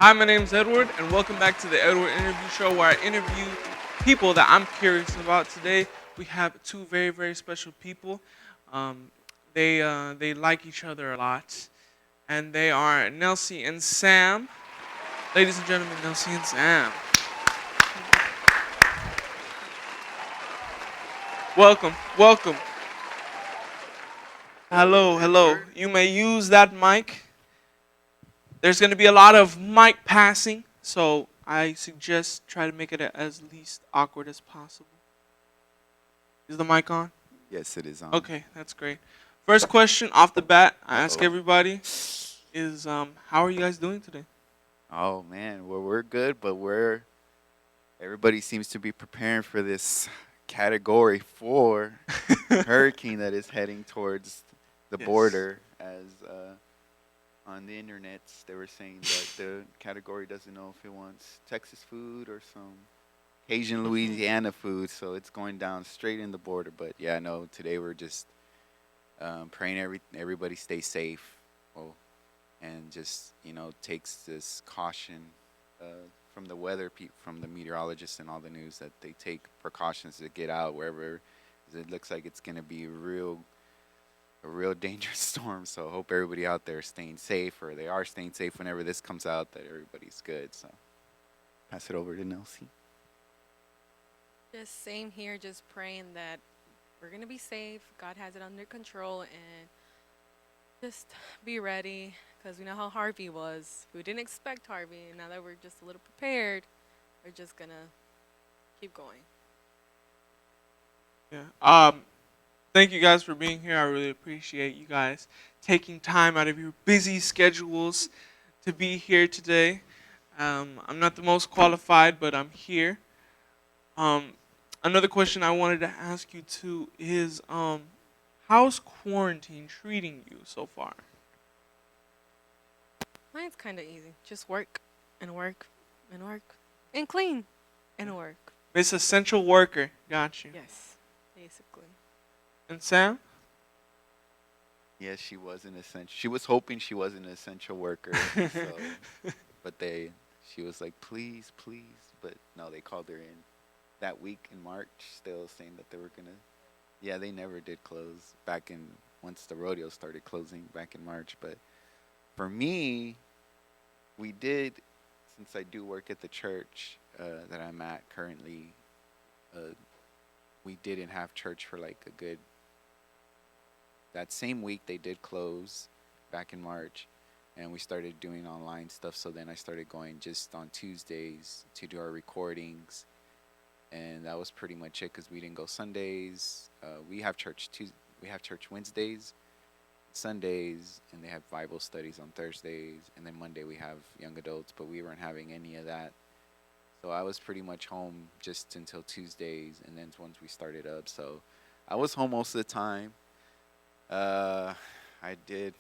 Hi, my name's Edward, and welcome back to the Edward Interview Show, where I interview people that I'm curious about. Today, we have two very, very special people. Um, they like each other a lot, and they are Nelsy and Sam. Ladies and gentlemen, Nelsy and Sam. Welcome, welcome. Hello, hello. You may use that mic. There's going to be a lot of mic passing, so I suggest try to make it as least awkward as possible. Is the mic on? Yes, it is on. Okay, that's great. First question off the bat, I ask Uh-oh. everybody is how are you guys doing today? Oh man, well we're good, but we're everybody seems to be preparing for this category 4 hurricane that is heading towards the Yes. border. As on the internet, they were saying that the category doesn't know if it wants Texas food or some Cajun Mhm. Louisiana food, so it's going down straight in the border. But yeah, no, today we're just praying everybody stay safe. Well, and just takes this caution uh, from the from the meteorologists and all the news that they take precautions to get out wherever 'cause it looks like it's going to be a real dangerous storm. So I hope everybody out there is staying safe, or they are staying safe whenever this comes out, that everybody's good. So pass it over to Nelsy. Just same here, just praying that we're gonna be safe. God has it under control, and just be ready because we know how Harvey was. We didn't expect Harvey, and now that we're just a little prepared, we're just gonna keep going. Yeah. Thank you guys for being here. I really appreciate you guys taking time out of your busy schedules to be here today. I'm not the most qualified, but I'm here. Um, Another question I wanted to ask you too is how's quarantine treating you so far? Mine's kind of easy. Just work and work and work and clean and work. Miss Essential Worker, got you. Yes, basically. And Sam? Yes, she was an essential. She was hoping she was an essential worker. So, but she was like, please, please. But no, they called her in that week in March, still saying that they were gonna. Yeah, they never did close back in once the rodeo started closing back in March. But for me, we did, since I do work at the church that I'm at currently. Uh, we didn't have church for like a good. That same week they did close back in March, and we started doing online stuff. So then I started going just on Tuesdays to do our recordings, and that was pretty much it because we didn't go Sundays. We have church Wednesdays, Sundays, and they have Bible studies on Thursdays, and then Monday we have young adults. But we weren't having any of that, so I was pretty much home just until Tuesdays, and then once we started up, so I was home most of the time. Uh, I did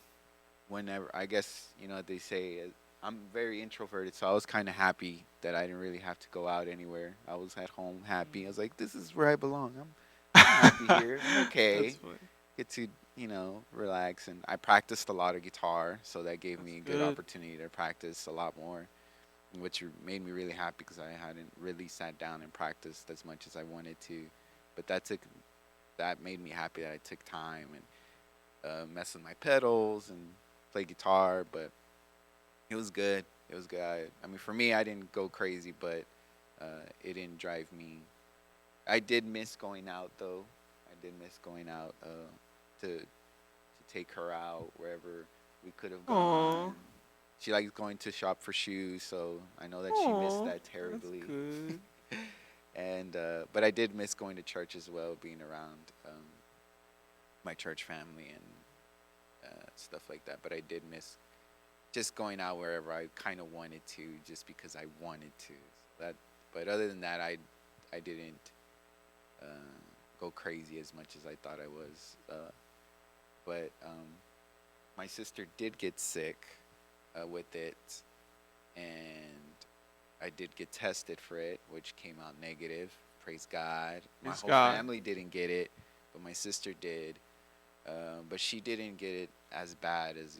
whenever. I guess they say I'm very introverted, so I was kind of happy that I didn't really have to go out anywhere. I was at home happy. I was like, this is where I belong. I'm happy here. I'm That's okay. funny. Get to relax, and I practiced a lot of guitar, so that gave That's me a good good. opportunity to practice a lot more, which made me really happy because I hadn't really sat down and practiced as much as I wanted to. But that made me happy that I took time and mess with my pedals and play guitar, but it was good. It was good. I mean, for me, I didn't go crazy, but it didn't drive me. I did miss going out though. I did miss going out to take her out wherever we could have Aw. gone. She likes going to shop for shoes, so I know that she missed Aw. that That's terribly. good. And but I did miss going to church as well, being around my church family and stuff like that. But I did miss just going out wherever I kind of wanted to, just because I wanted to. That, but other than that, I didn't uh, go crazy as much as I thought I was. But my sister did get sick with it, and I did get tested for it, which came out negative. Praise God. My Praise whole God. family didn't get it, but my sister did. But she didn't get it as bad as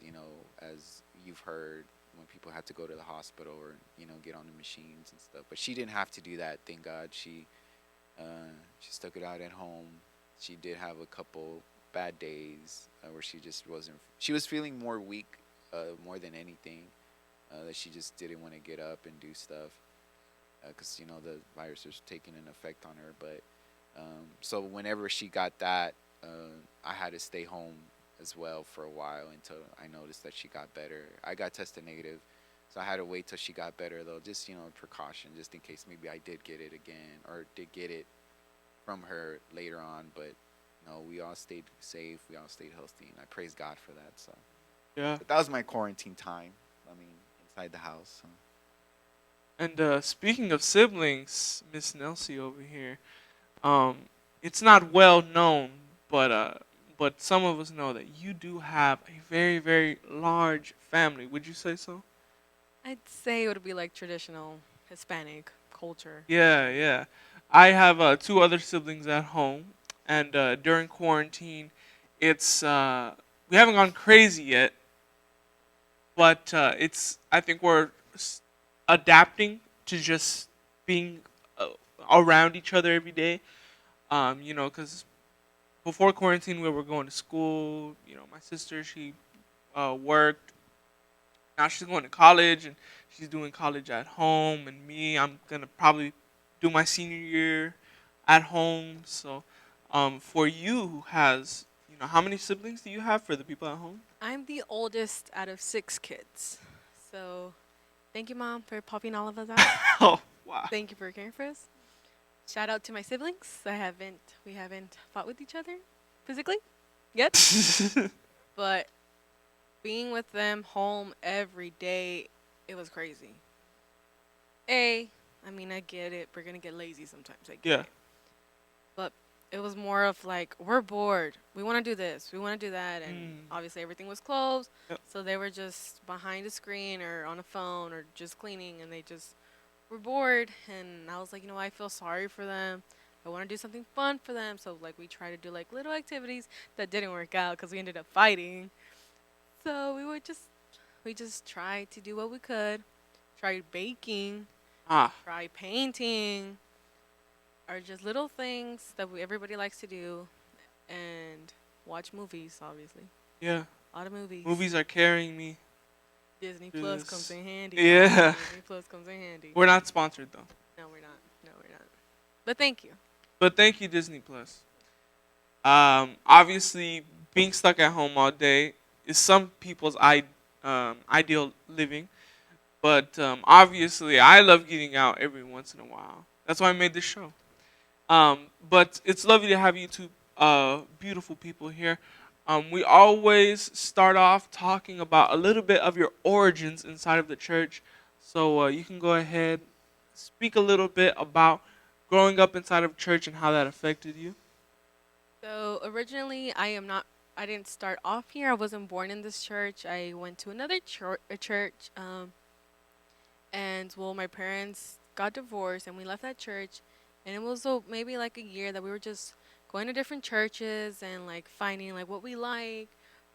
as you've heard. when people had to go to the hospital or get on the machines and stuff. But she didn't have to do that. Thank God. She stuck it out at home. She did have a couple bad days where she just wasn't. She was feeling more weak, more than anything. That she just didn't want to get up and do stuff because the virus was taking an effect on her. But so whenever she got that, I had to stay home as well for a while until I noticed that she got better. I got tested negative, so I had to wait till she got better though, just precaution, just in case maybe I did get it again or did get it from her later on. But no, we all stayed safe, we all stayed healthy, and I praise God for that. So, Yeah. but that was my quarantine time. I mean, inside the house. So. And speaking of siblings, Miss Nelsy over here, um, it's not well known, but some of us know that you do have a very very large family. Would you say so? I'd say it would be like traditional Hispanic culture. Yeah, yeah. I have two other siblings at home, and during quarantine, it's we haven't gone crazy yet, but it's I think we're adapting to just being uh, around each other every day. Because before quarantine we were going to school. My sister, she worked. Now she's going to college and she's doing college at home. And me, I'm gonna probably do my senior year at home. So, for you, who has how many siblings do you have for the people at home? I'm the oldest out of 6 kids. So thank you, Mom, for popping all of us out. Oh wow. Thank you for caring for us. Shout out to my siblings. We haven't fought with each other physically yet, but being with them home every day, it was crazy. I mean, I get it. We're gonna get lazy sometimes. I get Yeah. it. But it was more of like, we're bored. We want to do this. We want to do that. And Mm. obviously, everything was closed. Yep. So they were just behind a screen or on a phone or just cleaning. And they just were bored. And I was like, I feel sorry for them. I want to do something fun for them. So, like, we try to do like little activities that didn't work out because we ended up fighting. So we just tried to do what we could. Tried baking, Ah. tried painting, are just little things that everybody likes to do, and watch movies. Obviously, Yeah. a lot of movies. Movies are carrying me Disney through Plus this. comes in handy. Yeah. Disney Plus comes in handy. We're not sponsored though. No, we're not. No, we're not. But thank you. But thank you, Disney Plus. Obviously, being stuck at home all day is some people's ideal living. But obviously, I love getting out every once in a while. That's why I made this show. But it's lovely to have you two beautiful people here. We always start off talking about a little bit of your origins inside of the church. So you can go ahead, speak a little bit about growing up inside of church and how that affected you. So originally, I am not. I didn't start off here. I wasn't born in this church. I went to another church. And well, my parents got divorced, and we left that church. And it was maybe like a year that we were just going to different churches and like finding like what we like,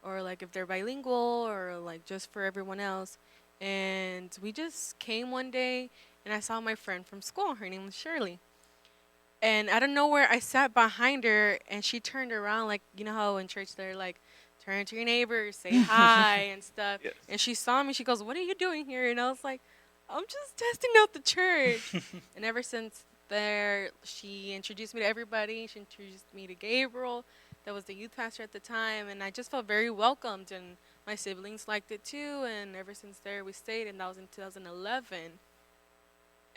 or like if they're bilingual, or like just for everyone else. And we just came one day, and I saw my friend from school. Her name was Shirley. And out of nowhere, I sat behind her, and she turned around, like, you know how in church they're like, turn to your neighbors, say hi, and stuff. Yes. And she saw me. She goes, "What are you doing here?" And I was like, "I'm just testing out the church." And ever since there, she introduced me to everybody. She introduced me to Gabriel, that was the youth pastor at the time, and I just felt very welcomed. And my siblings liked it too. And ever since there, we stayed, and that was in 2011.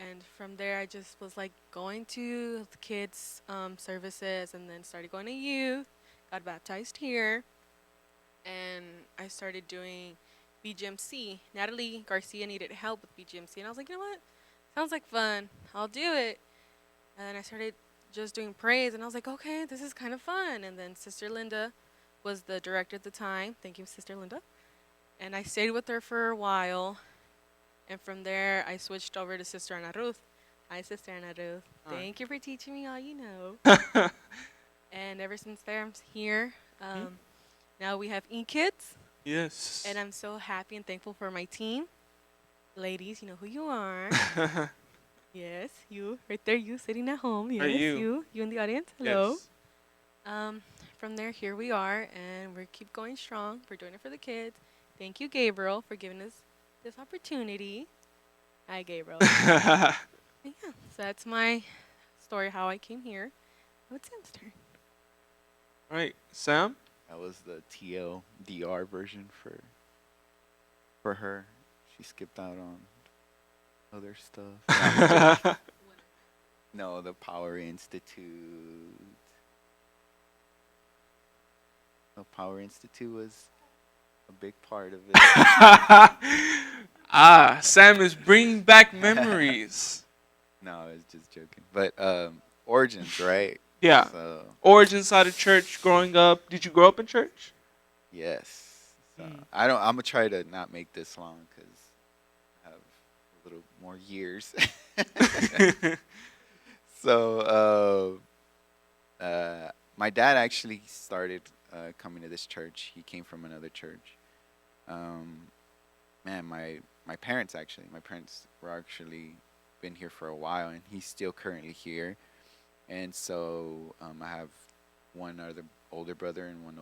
And from there, I just was like going to the kids' services, and then started going to youth. Got baptized here, and I started doing BGMC. Natalie Garcia needed help with BGMC, and I was like, you know what? Sounds like fun. I'll do it. And then I started just doing praise, and I was like, okay, this is kind of fun. And then Sister Linda was the director at the time. Thank you, Sister Linda. And I stayed with her for a while. And from there, I switched over to Sister Ana Ruth. Hi, Sister Ana Ruth. Hi. Thank you for teaching me all you know. And ever since there, I'm here. Now we have e-kids, Yes. and I'm so happy and thankful for my team. Ladies, you know who you are. Yes, you right there, you sitting at home. Are Yes, you? you in the audience. Hello. Yes. Um, from there, here we are, and we keep going strong. We're doing it for the kids. Thank you, Gabriel, for giving us this opportunity. Hi, Gabriel. And yeah, so that's my story how I came here. Now it's Sam's turn. Right, Sam. That was the TLDR version for her. She skipped out on other stuff. No, I'm just joking. No, the Power Institute. The Power Institute was a big part of Sam is bringing back it. memories. No, I was just joking. But origins, right? Yeah. So Origin side of church growing up. Did you grow up in church? yes. So Mm. I don't. I'm gonna try to not make this long because I have a little more years. So my dad actually started coming to this church. He came from another church. Um, man, my parents actually. My parents were actually been here for a while, and he's still currently here. And so I have one other older brother and one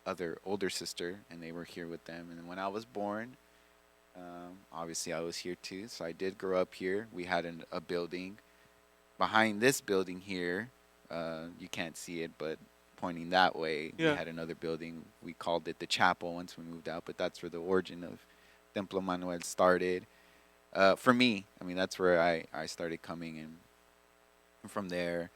other older sister, and they were here with them. And when I was born, obviously I was here too. So I did grow up here. We had a building behind this building here. You can't see it, but pointing that way, we Yeah. had another building. We called it the chapel once we moved out, but that's where the origin of Templo Manuel started. For me, I mean, that's where I started coming, and from there,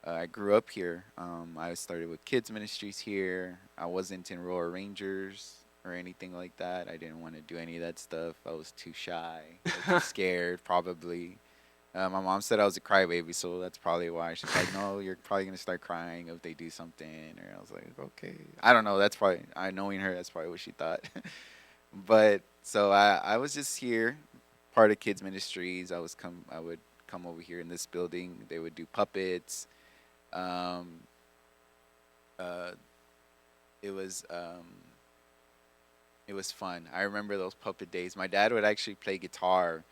I grew up here. I started with kids ministries here. I wasn't in Royal Rangers or anything like that. I didn't want to do any of that stuff. I was too shy, too scared, probably. My mom said I was a crybaby, so that's probably why. She's like, "No, you're probably gonna start crying if they do something." Or I was like, "Okay." I don't know. That's probably I knowing her. That's probably what she thought. But so I was just here, part of kids ministries. I would come over here in this building. They would do puppets. Um, uh, it was it was fun. I remember those puppet days. My dad would actually play guitar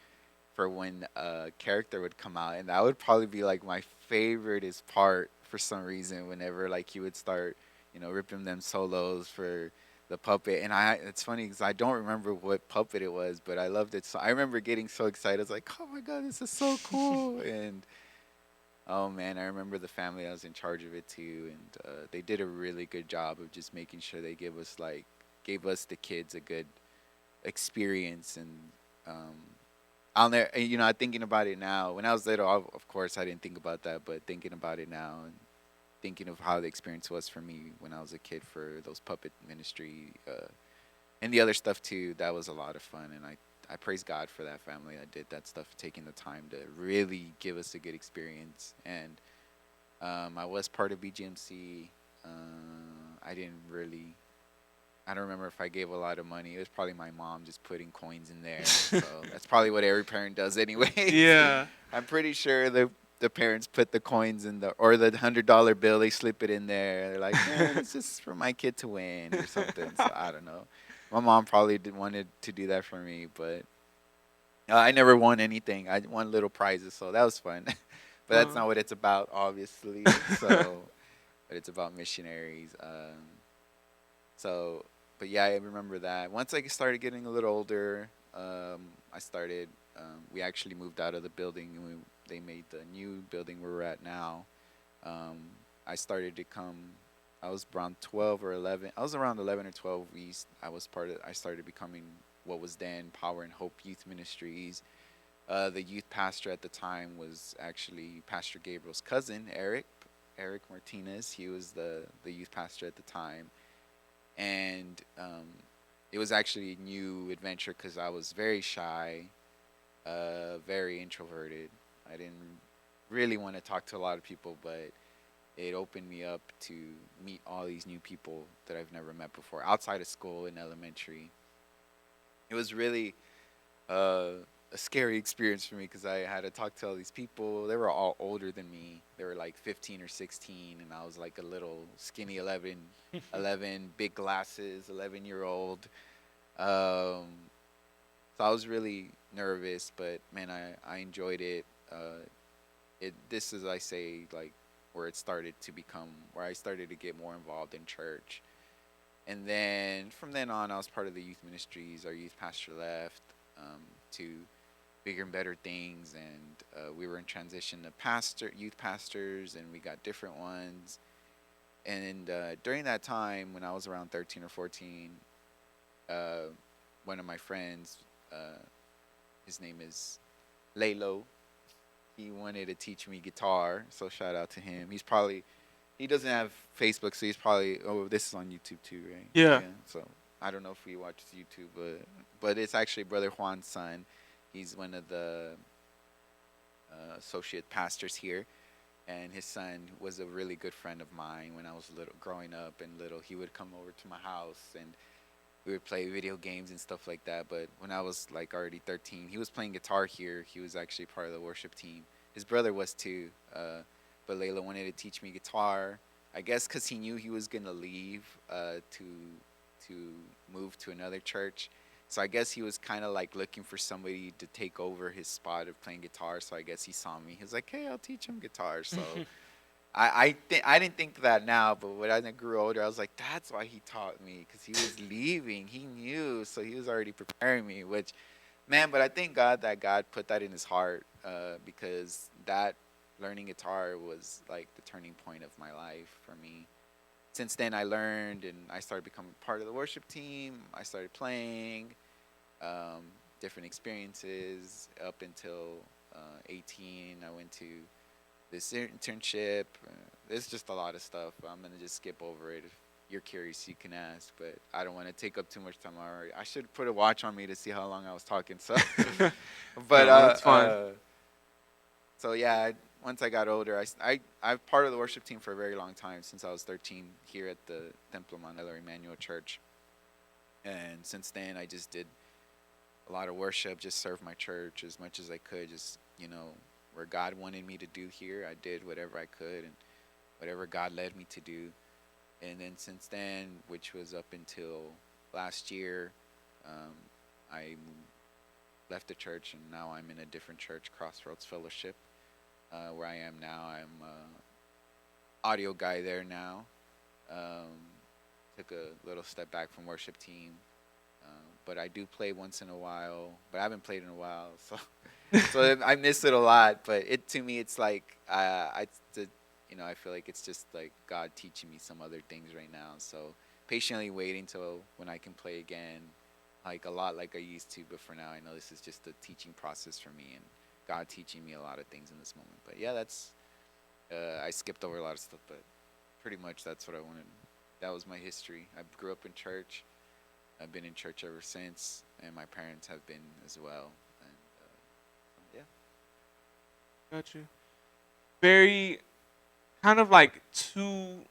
for when a character would come out, and that would probably be like my favoriteest part for some reason. Whenever like he would start, ripping them solos for the puppet, and it's funny because I don't remember what puppet it was, but I loved it. So I remember getting so excited. I was like, "Oh my god, this is so cool!" And oh man, I remember the family I was in charge of it too, and they did a really good job of just making sure they gave us the kids a good experience. And um, I'll never, thinking about it now. When I was little, of course, I didn't think about that, but thinking about it now and thinking of how the experience was for me when I was a kid for those puppet ministry and the other stuff too, that was a lot of fun, and I praise God for that family that did that stuff, taking the time to really give us a good experience. And I was part of BGMC. I didn't really. I don't remember if I gave a lot of money. It was probably my mom just putting coins in there. So that's probably what every parent does, anyways. Yeah. I'm pretty sure the parents put the coins in the $100 bill. They slip it in there. They're like, man, it's just for my kid to win or something. So I don't know. My mom probably did wanted to do that for me, but I never won anything. I won little prizes, so that was fun. But that's Uh, not what it's about, obviously. So, but it's about missionaries. So, but yeah, I remember that. Once I started getting a little older, I started. We actually moved out of the building, and they made the new building where we're at now. Um, I started to come. I was around 12 or 11. I was around 11 or 12. I was part of. I started becoming what was then Power and Hope Youth Ministries. The youth pastor at the time was actually Pastor Gabriel's cousin, Eric Martinez. He was the youth pastor at the time, and it was actually a new adventure because I was very shy, very introverted. I didn't really want to talk to a lot of people, but it opened me up to meet all these new people that I've never met before outside of school in elementary. It was really uh, a scary experience for me because I had to talk to all these people. They were all older than me. They were like 15 or 16, and I was like a little skinny 11, big glasses, 11-year-old. Um, so I was really nervous, but man, I enjoyed it. This is, I say, like where it started to become, where I started to get more involved in church. And then from then on, I was part of the youth ministries. Our youth pastor left to bigger and better things, and we were in transition to youth pastors, and we got different ones. And during that time, when I was around 13 or 14, uh, one of my friends, uh, his name is Lalo. He wanted to teach me guitar, so shout out to him. He doesn't have Facebook, so he's probably, oh, this is on YouTube too, right? Yeah. Yeah. So I don't know if he watches YouTube, but it's actually Brother Juan's son. He's one of the associate pastors here, and his son was a really good friend of mine when I was little, growing up and little. He would come over to my house and we would play video games and stuff like that. But when I was like already 13, he was playing guitar here. He was actually part of the worship team. His brother was too. But Layla wanted to teach me guitar. I guess because he knew he was gonna leave to move to another church. So I guess he was kind of like looking for somebody to take over his spot of playing guitar. So I guess he saw me. He was like, "Hey, I'll teach him guitar." So I didn't think that now, but when I grew older, I was like, that's why he taught me, because he was leaving. He knew, so he was already preparing me. Which, man, but I thank God that God put that in his heart, because that learning guitar was like the turning point of my life for me. Since then, I learned and I started becoming part of the worship team. I started playing, um, different experiences up until 18. I went to this internship. There's just a lot of stuff. I'm gonna just skip over it. If you're curious, you can ask, but I don't want to take up too much time. Already, I should put a watch on me to see how long I was talking. So, but No, that's fine. so yeah. Once I got older, I'm part of the worship team for a very long time, since I was 13 here at the Templo Manila Emmanuel Church, and since then I just did a lot of worship, just served my church as much as I could, just where God wanted me to do here, I did whatever I could and whatever God led me to do. And then since then, which was up until last year, um, I left the church and now I'm in a different church, Crossroads Fellowship, where I am now. I'm audio guy there now. Um, Took a little step back from worship team, but I do play once in a while. But I haven't played in a while, so I miss it a lot. But it to me, it's like I feel like it's just like God teaching me some other things right now. So patiently waiting till when I can play again, like a lot like I used to. But for now, I know this is just a teaching process for me, and God teaching me a lot of things in this moment. But yeah, that's I skipped over a lot of stuff, but pretty much that's what I wanted. That was my history. I grew up in church. I've been in church ever since, and my parents have been as well. And yeah. Got you. Very kind of like two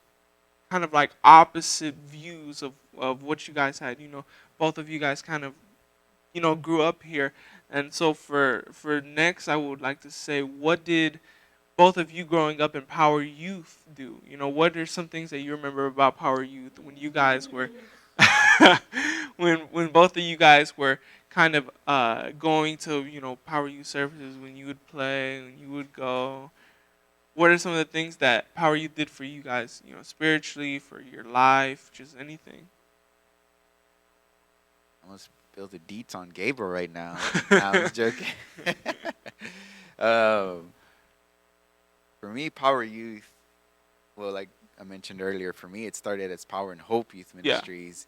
kind of like opposite views of what you guys had. Both of you guys kind of grew up here, and so for next, I would like to say, what did both of you growing up in Power Youth do? What are some things that you remember about Power Youth when you guys were when both of you guys were kind of going to Power Youth services, when you would play, when you would go? What are some of the things that Power Youth did for you guys, spiritually, for your life, just anything? I must build the deets on Gabriel right now. Nah, I was joking. um, for me, Power Youth, well, like I mentioned earlier, for me, it started as Power and Hope Youth Yeah. Ministries.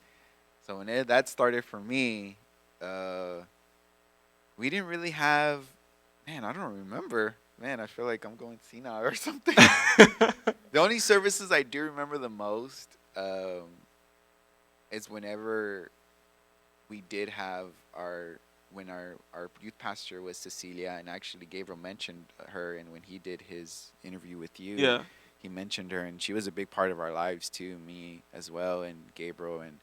So when that started for me, uh, we didn't really have, man, I don't remember. Man, I feel like I'm going senile or something. The only services I do remember the most is whenever we did have when our youth pastor was Cecilia, and actually Gabriel mentioned her, and when he did his interview with you, Yeah. he mentioned her, and she was a big part of our lives too, me as well, and Gabriel and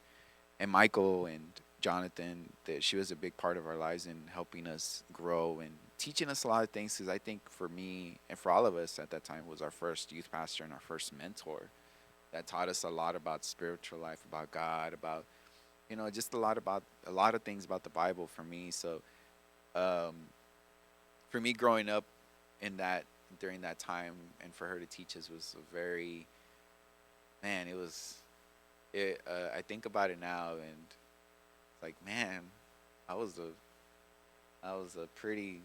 Michael and Jonathan. That she was a big part of our lives in helping us grow and teaching us a lot of things. Because I think for me and for all of us at that time was our first youth pastor and our first mentor that taught us a lot about spiritual life, about God, about just a lot of things about the Bible for me. So um, for me growing up in that during that time, and for her to teach us was a very man. It was it. I think about it now, and it's like, man, I was a pretty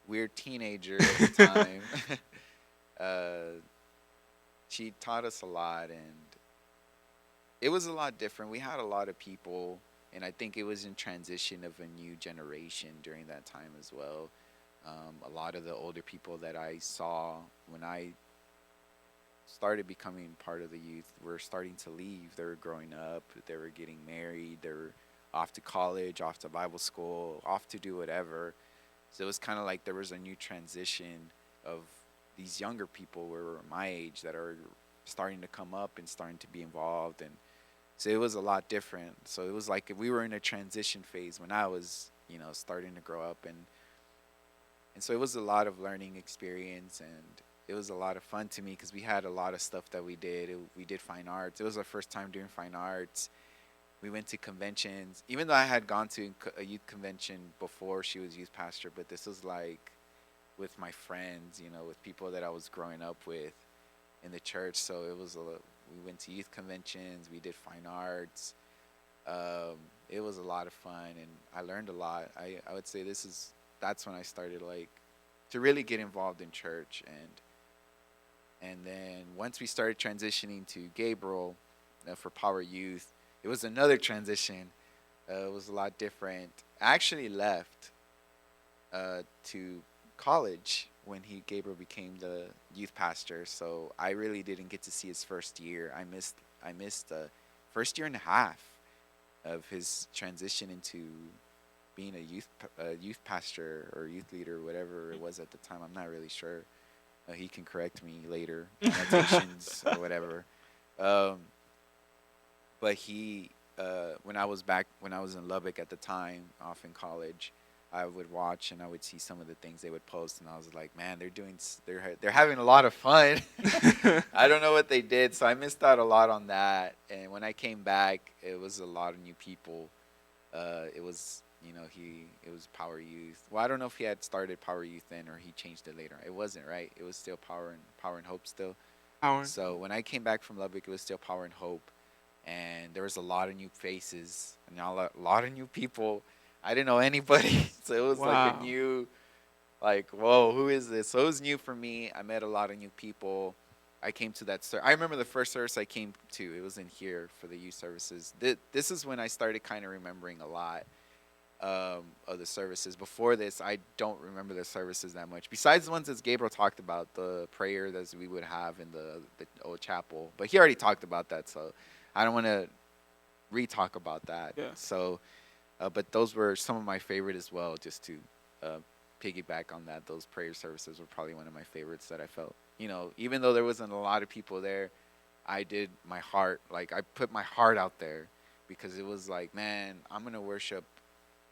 weird teenager at the time. uh, she taught us a lot, and it was a lot different. We had a lot of people, and I think it was in transition of a new generation during that time as well. A lot of the older people that I saw when I started becoming part of the youth were starting to leave. They were growing up, they were getting married, they were off to college, off to Bible school, off to do whatever. So it was kind of like there was a new transition of these younger people who were my age that are starting to come up and starting to be involved. And so it was a lot different. So it was like we were in a transition phase when I was, starting to grow up. And so it was a lot of learning experience, and it was a lot of fun to me because we had a lot of stuff that we did. We did fine arts. It was our first time doing fine arts. We went to conventions, even though I had gone to a youth convention before she was youth pastor, but this was like with my friends, with people that I was growing up with in the church. So we went to youth conventions, we did fine arts. It was a lot of fun, and I learned a lot. I would say that's when I started like to really get involved in church. And then once we started transitioning to Gabriel for Power Youth, it was another transition. It was a lot different. I actually left to college when Gabriel became the youth pastor. So I really didn't get to see his first year. I missed the first year and a half of his transition into being a youth pastor or youth leader, whatever it was at the time. I'm not really sure. He can correct me later, annotations or whatever. Um, but when I was in Lubbock at the time, off in college, I would watch and I would see some of the things they would post, and I was like, man, they're having a lot of fun. I don't know what they did, so I missed out a lot on that. And when I came back, it was a lot of new people. It was it was Power Youth. Well, I don't know if he had started Power Youth then or he changed it later. It wasn't, right. It was still Power and Hope still. Howard. So when I came back from Lubbock, it was still Power and Hope, and there was a lot of new faces and a lot of new people. I didn't know anybody, so it was like a Wow. new, like, whoa, who is this? So it was new for me. I met a lot of new people. I came to that I remember the first service I came to. It was in here for the youth services. This is when I started kind of remembering a lot of the services. Before this, I don't remember the services that much. Besides the ones that Gabriel talked about, the prayer that we would have in the old chapel. But he already talked about that, so I don't want to re-talk about that. Yeah. So, but those were some of my favorite as well. Just to uh, piggyback on that, those prayer services were probably one of my favorites that I felt. Even though there wasn't a lot of people there, I did my heart. Like I put my heart out there because it was like, man, I'm gonna worship.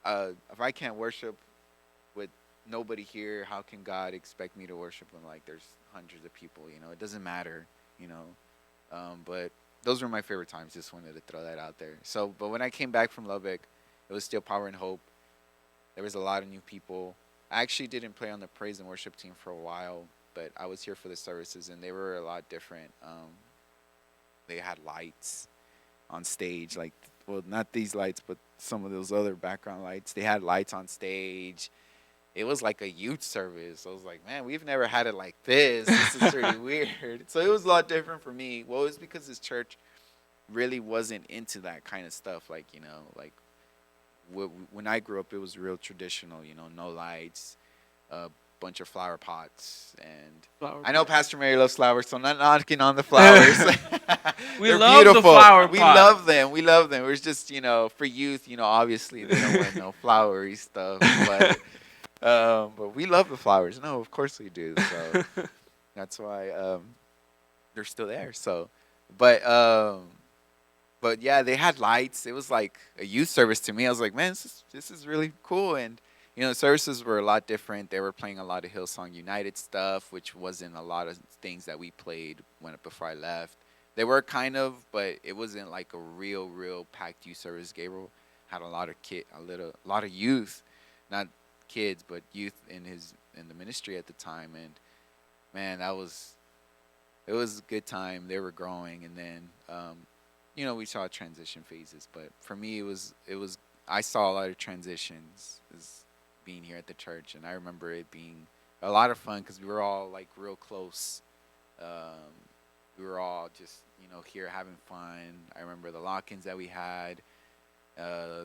If I can't worship with nobody here, how can God expect me to worship when like there's hundreds of people? It doesn't matter. You know, but those were my favorite times. Just wanted to throw that out there. So, but when I came back from Lubbock, it was still Power and Hope. There was a lot of new people. I actually didn't play on the praise and worship team for a while, but I was here for the services, and they were a lot different. They had lights on stage, like, well, not these lights, but some of those other background lights. They had lights on stage. It was like a youth service. I was like, man, we've never had it like this. This is pretty weird. So it was a lot different for me. Well, it was because this church really wasn't into that kind of stuff. Like, like when I grew up, it was real traditional, no lights, a bunch of flower pots. And Flower I know pot. Pastor Mary loves flowers, so I'm not knocking on the flowers. We They're love the beautiful. flower We pot. love them. We love them. It was just, for youth, obviously they don't want no flowery stuff. But we love the flowers. No, of course we do. So that's why they're still there. So, but but yeah, they had lights. It was like a youth service to me. I was like, man, this is really cool. And the services were a lot different. They were playing a lot of Hillsong United stuff, which wasn't a lot of things that we played before I left. They were kind of, but it wasn't like a real packed youth service. Gabriel had a lot of a lot of youth, not kids, but youth in the ministry at the time. And man, it was a good time. They were growing, and then we saw transition phases. But for me, it was I saw a lot of transitions as being here at the church, and I remember it being a lot of fun because we were all like real close. Um, we were all just here having fun. I remember the lock-ins that we had.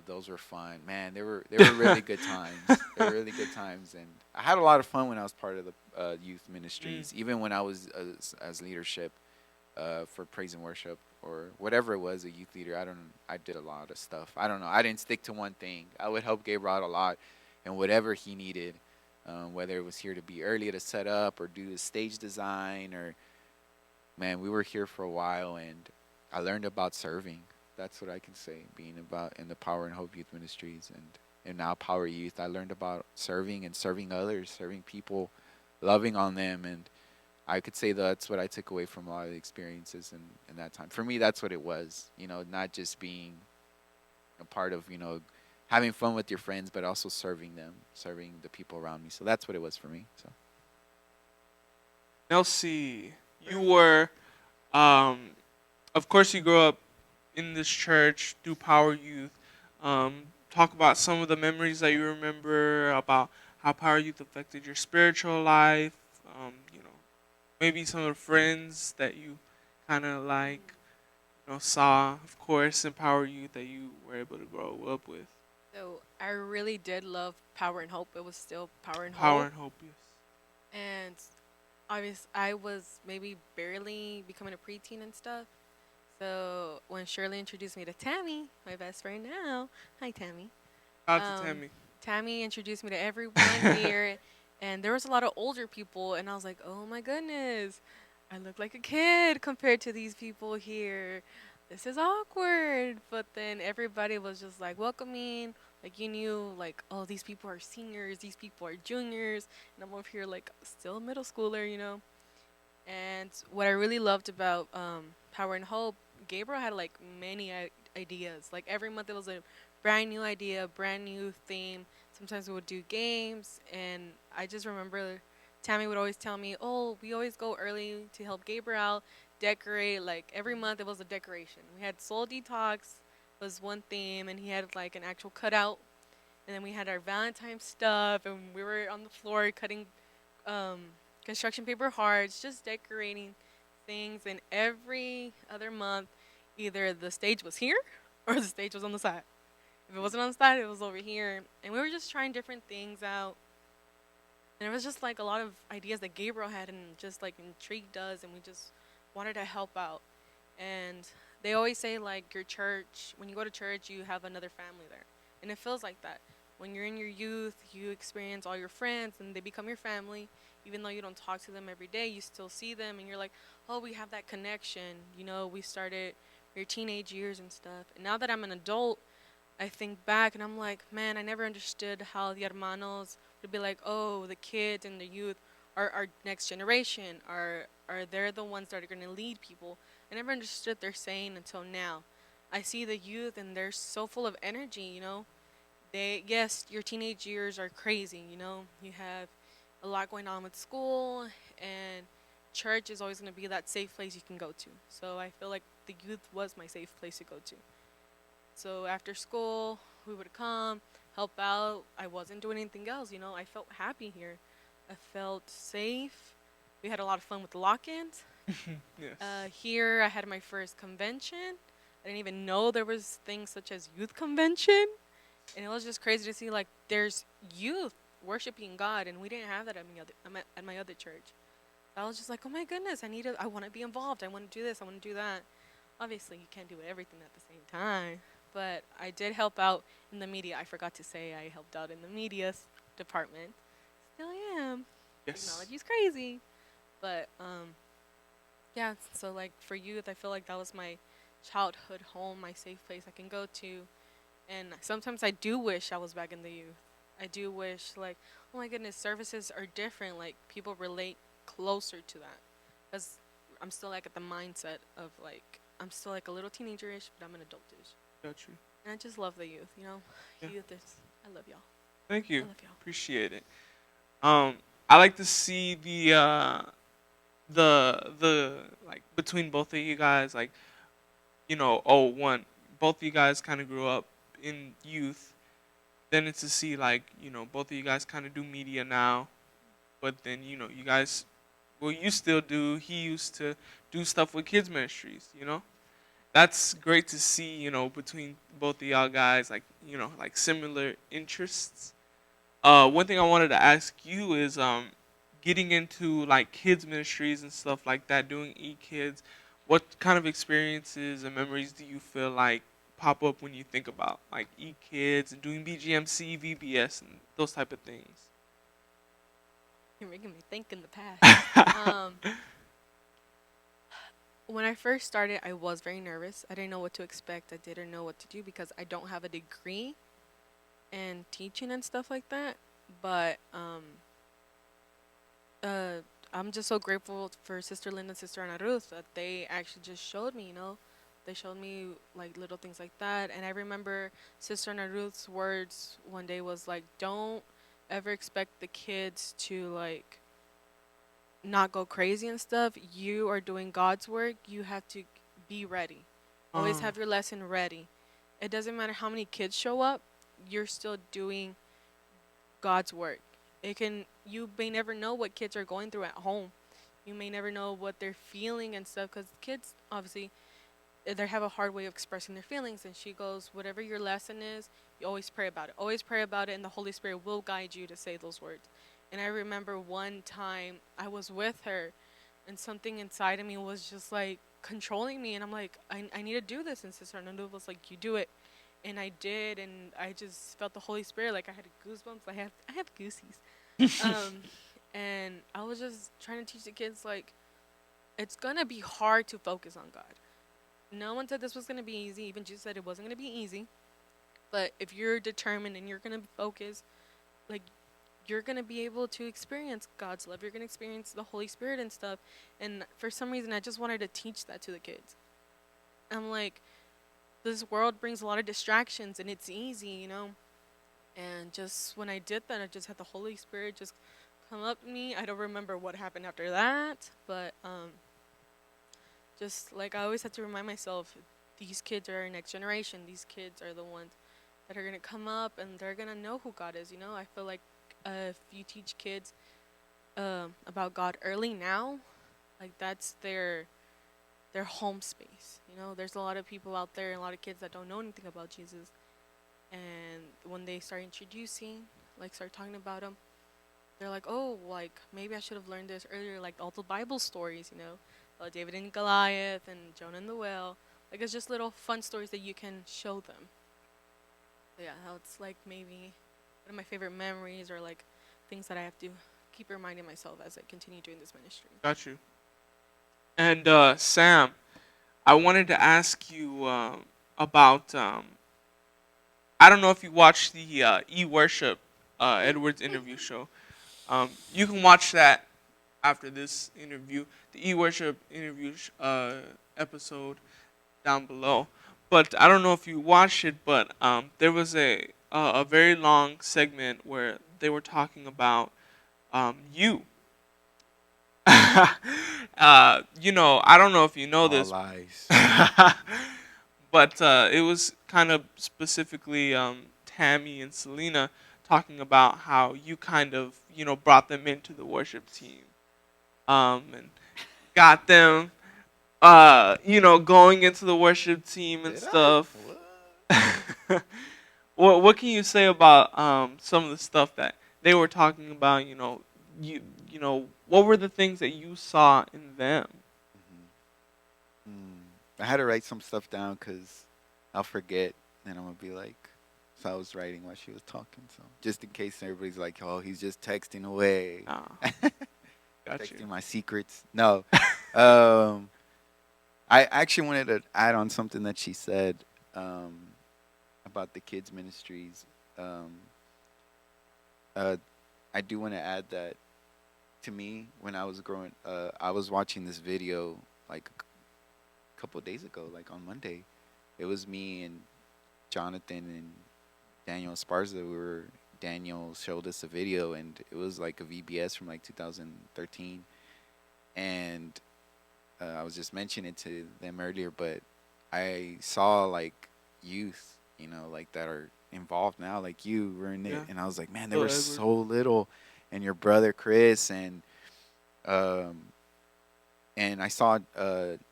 Those were fun, man. They were really good times. They were really good times, and I had a lot of fun when I was part of the youth Mm. ministries. Even when I was as leadership for praise and worship or whatever it was, a youth leader. I did a lot of stuff. I don't know. I didn't stick to one thing. I would help Gabriel out a lot, and whatever he needed, whether it was here to be early to set up or do the stage design or man, we were here for a while, and I learned about serving. That's what I can say. Being about in the Power and Hope Youth Ministries and now Power Youth, I learned about serving and serving others, serving people, loving on them, and I could say that's what I took away from a lot of the experiences in that time. For me, that's what it was. Not just being a part of having fun with your friends, but also serving them, serving the people around me. So that's what it was for me. So. Nelsy, you were, um, of course, you grew up in this church through Power Youth. Talk about some of the memories that you remember about how Power Youth affected your spiritual life. Maybe some of the friends that you kind of like, saw, of course, in Power Youth that you were able to grow up with. So I really did love Power and Hope. It was still Power and Power Hope. and Hope, yes. And I was maybe barely becoming a preteen and stuff. So when Shirley introduced me to Tammy, my best friend now, hi Tammy. Shout out to Um, Tammy. Tammy introduced me to everyone here, and there was a lot of older people, and I was like, oh my goodness, I look like a kid compared to these people here. This is awkward. But then everybody was just like welcoming, like you knew, like, oh, these people are seniors, these people are juniors, and I'm over here like still a middle schooler. And what I really loved about Power and Hope, Gabriel had like many ideas. Like every month it was a brand new idea, brand new theme. Sometimes we would do games, and I just remember Tammy would always tell me, "Oh, we always go early to help Gabriel out, decorate." Like every month it was a decoration. We had Soul Detox was one theme, and he had like an actual cutout, and then we had our Valentine stuff, and we were on the floor cutting um, construction paper hearts, just decorating things. And every other month, either the stage was here or the stage was on the side. If it wasn't on the side, it was over here. And we were just trying different things out. And it was just like a lot of ideas that Gabriel had and just like intrigued us, and we just wanted to help out. And they always say like your church, when you go to church, you have another family there, and it feels like that. When you're in your youth, you experience all your friends, and they become your family. Even though you don't talk to them every day, you still see them, and you're like, oh, we have that connection. We started your teenage years and stuff. And now that I'm an adult, I think back and I'm like, man, I never understood how the hermanos would be like, oh, the kids and the youth are our next generation, are they're the ones that are going to lead people. I never understood their saying until now. I see the youth and they're so full of energy. Yes, your teenage years are crazy. You have a lot going on with school, and church is always going to be that safe place you can go to. So I feel like the youth was my safe place to go to. So after school, we would come, help out. I wasn't doing anything else. I felt happy here. I felt safe. We had a lot of fun with the lock-ins. Yes. Here, I had my first convention. I didn't even know there was things such as youth convention, and it was just crazy to see like there's youth worshiping God, and we didn't have that at my other church. I was just like, oh my goodness, I want to be involved. I want to do this. I want to do that. Obviously, you can't do everything at the same time, but I did help out in the media. I forgot to say I helped out in the media department. Still am. Yes. Technology's crazy, but yeah. So like for youth, I feel like that was my childhood home, my safe place I can go to. And sometimes I do wish I was back in the youth. I do wish, like, oh my goodness, services are different. Like, people relate closer to that. Because I'm still, like, at the mindset of, like, I'm still, like, a little teenager-ish, but I'm an adultish. Got you. And I just love the youth. Yeah. Youth is, I love y'all. Thank I you. love y'all. Appreciate it. Um, I like to see the like between both of you guys, like one, both of you guys kind of grew up in youth. Then it's to see like both of you guys kind of do media now, but then you guys, well, you still do. He used to do stuff with kids ministries. That's great to see. Between both of y'all guys, like like similar interests. One thing I wanted to ask you is getting into like kids ministries and stuff like that, doing e-kids. What kind of experiences and memories do you feel like pop up when you think about like e-kids and doing BGMC, VBS, and those type of things? You're making me think in the past. When I first started, I was very nervous. I didn't know what to expect. I didn't know what to do because I don't have a degree in teaching and stuff like that. But uh, I'm just so grateful for Sister Linda and Sister Ana Ruth that they actually just showed me, they showed me like little things like that. And I remember Sister Ana Ruth's words one day was like, "Don't ever expect the kids to like not go crazy and stuff. You are doing God's work. You have to be ready. Always uh, have your lesson ready. It doesn't matter how many kids show up. You're still doing God's work. It can you may never know what kids are going through at home. You may never know what they're feeling and stuff because kids obviously they have a hard way of expressing their feelings. And she goes, whatever your lesson is, you always pray about it. Always pray about it, and the Holy Spirit will guide you to say those words. And I remember one time I was with her, and something inside of me was just like controlling me. And I'm like, I need to do this. And Sister Nando was like, you do it. And I did, and I just felt the Holy Spirit. Like I had goosebumps. I have goosies. Um, and I was just trying to teach the kids like it's gonna be hard to focus on God. No one said this was gonna be easy. Even Jesus said it wasn't gonna be easy. But if you're determined and you're gonna focus, like you're gonna be able to experience God's love. You're gonna experience the Holy Spirit and stuff. And for some reason, I just wanted to teach that to the kids. I'm like, this world brings a lot of distractions, and it's easy. And just when I did that, I just had the Holy Spirit just come up to me. I don't remember what happened after that, but just like I always have to remind myself, these kids are our next generation. These kids are the ones that are gonna come up and they're gonna know who God is. I feel like if you teach kids about God early now, like that's their home space. There's a lot of people out there and a lot of kids that don't know anything about Jesus, and when they start introducing, like start talking about him, they're like, oh, like maybe I should have learned this earlier, like all the Bible stories, David and Goliath and Jonah and the whale. Like it's just little fun stories that you can show them. So yeah, it's like maybe one of my favorite memories or like things that I have to keep reminding myself as I continue doing this ministry. got you. And Sam, I wanted to ask you about. I don't know if you watched the e-worship Edwards interview show. You can watch that after this interview. The e-worship interview episode down below. But I don't know if you watched it, but there was a very long segment where they were talking about you. I don't know if you know All this, lies. but it was kind of specifically Tammy and Selena talking about how you kind of brought them into the worship team, and got them going into the worship team and Did I? stuff. What? What can you say about some of the stuff that they were talking about? What were the things that you saw in them? I had to write some stuff down because I'll forget, and I'm gonna be like, so I was writing while she was talking, so just in case everybody's like, oh, he's just texting away, Ah, got you. texting my secrets. No, um, I actually wanted to add on something that she said um, about the kids ministries. Um, uh, I do want to add that to me when I was growing, I was watching this video like a couple of days ago, like on Monday. It was me and Jonathan and Daniel Esparza. We were Daniel showed us a video, and it was like a VBS from like 2013. And I was just mentioning it to them earlier, but I saw like youth, like that are involved now, like you were in it, Yeah. and I was like, man, they Little were Edward. so little, and your brother Chris, um, and I saw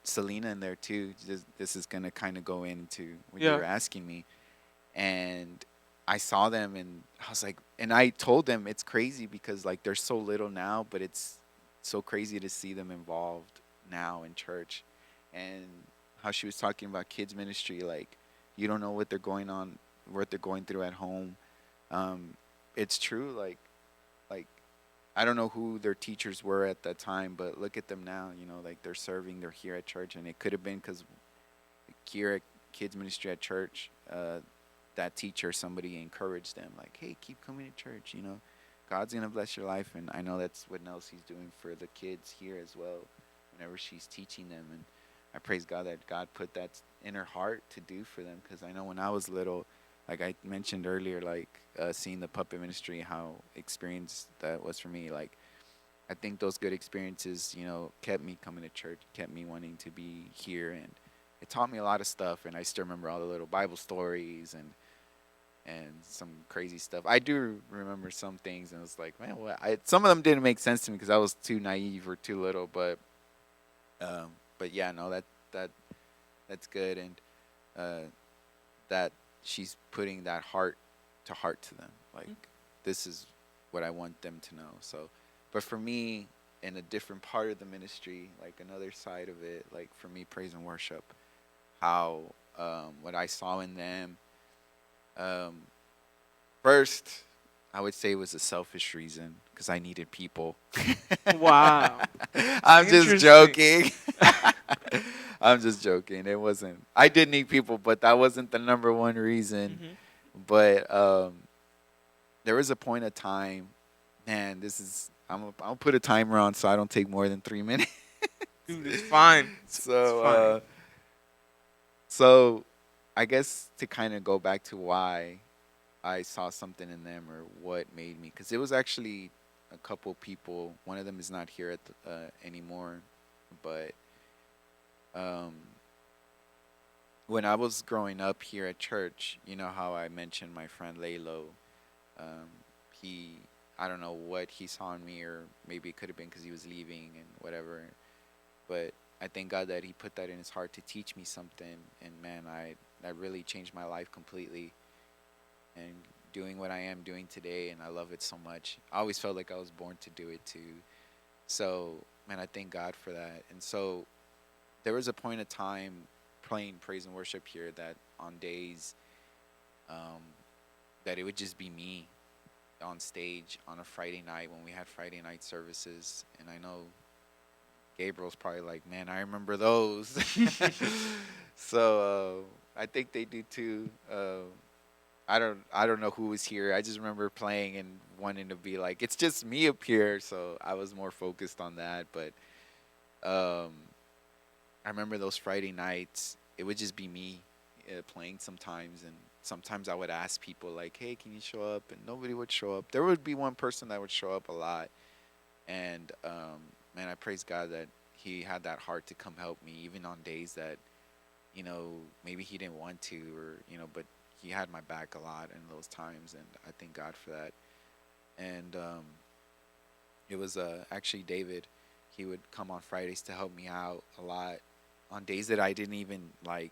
Selena in there too. This is gonna kind of go into what you Yeah. were asking me, and I saw them, and I was like, and I told them it's crazy because like they're so little now, but it's so crazy to see them involved now in church, and how she was talking about kids ministry, like you don't know what they're going through at home. Um, it's true, like I don't know who their teachers were at that time, but look at them now. Like they're serving, they're here at church, and it could have been because here at kids ministry at church, that teacher, somebody encouraged them, like, hey, keep coming to church. God's gonna bless your life, and I know that's what Nelsy's doing for the kids here as well. Whenever she's teaching them, and I praise God that God put that in her heart to do for them. Because I know when I was little, like I mentioned earlier, like seeing the puppet ministry, how experience that was for me. Like I think those good experiences, kept me coming to church, kept me wanting to be here, and it taught me a lot of stuff. And I still remember all the little Bible stories and some crazy stuff. I do remember some things, and it's like, man, what? Some of them didn't make sense to me because I was too naive or too little. Um, but yeah, no, that that's good, and uh, that she's putting that heart to them. Like this is what I want them to know. So, but for me, in a different part of the ministry, like another side of it, like for me, praise and worship, how what I saw in them. Um, First, I would say it was a selfish reason because I needed people. Wow. I'm just Interesting. joking. I'm just joking. It wasn't. I did need people, but that wasn't the number one reason. Hmm. But there was a point of time. Man, this is. I'll put a timer on so I don't take more than 3 minutes. Dude, it's fine. It's so, fine. so I guess to kind of go back to why I saw something in them or what made me, because it was actually a couple people. One of them is not here anymore, but um, when I was growing up here at church, you know how I mentioned my friend Laylo. Um, he, I don't know what he saw in me, or maybe it could have been because he was leaving and whatever. But I thank God that he put that in his heart to teach me something, and man, that really changed my life completely. And doing what I am doing today, and I love it so much. I always felt like I was born to do it too. So, man, I thank God for that. And so, there was a point of time playing praise and worship here that on days um, that it would just be me on stage on a Friday night when we had Friday night services. And I know Gabriel's probably like, man, I remember those. So I think they do too. I don't know who was here. I just remember playing and wanting to be like, it's just me up here. So I was more focused on that. But um, I remember those Friday nights. It would just be me playing sometimes, and sometimes I would ask people like, "Hey, can you show up?" And nobody would show up. There would be one person that would show up a lot, and man, I praise God that He had that heart to come help me, even on days that maybe He didn't want to, or but He had my back a lot in those times, and I thank God for that. And it was actually David. He would come on Fridays to help me out a lot. On days that I didn't even like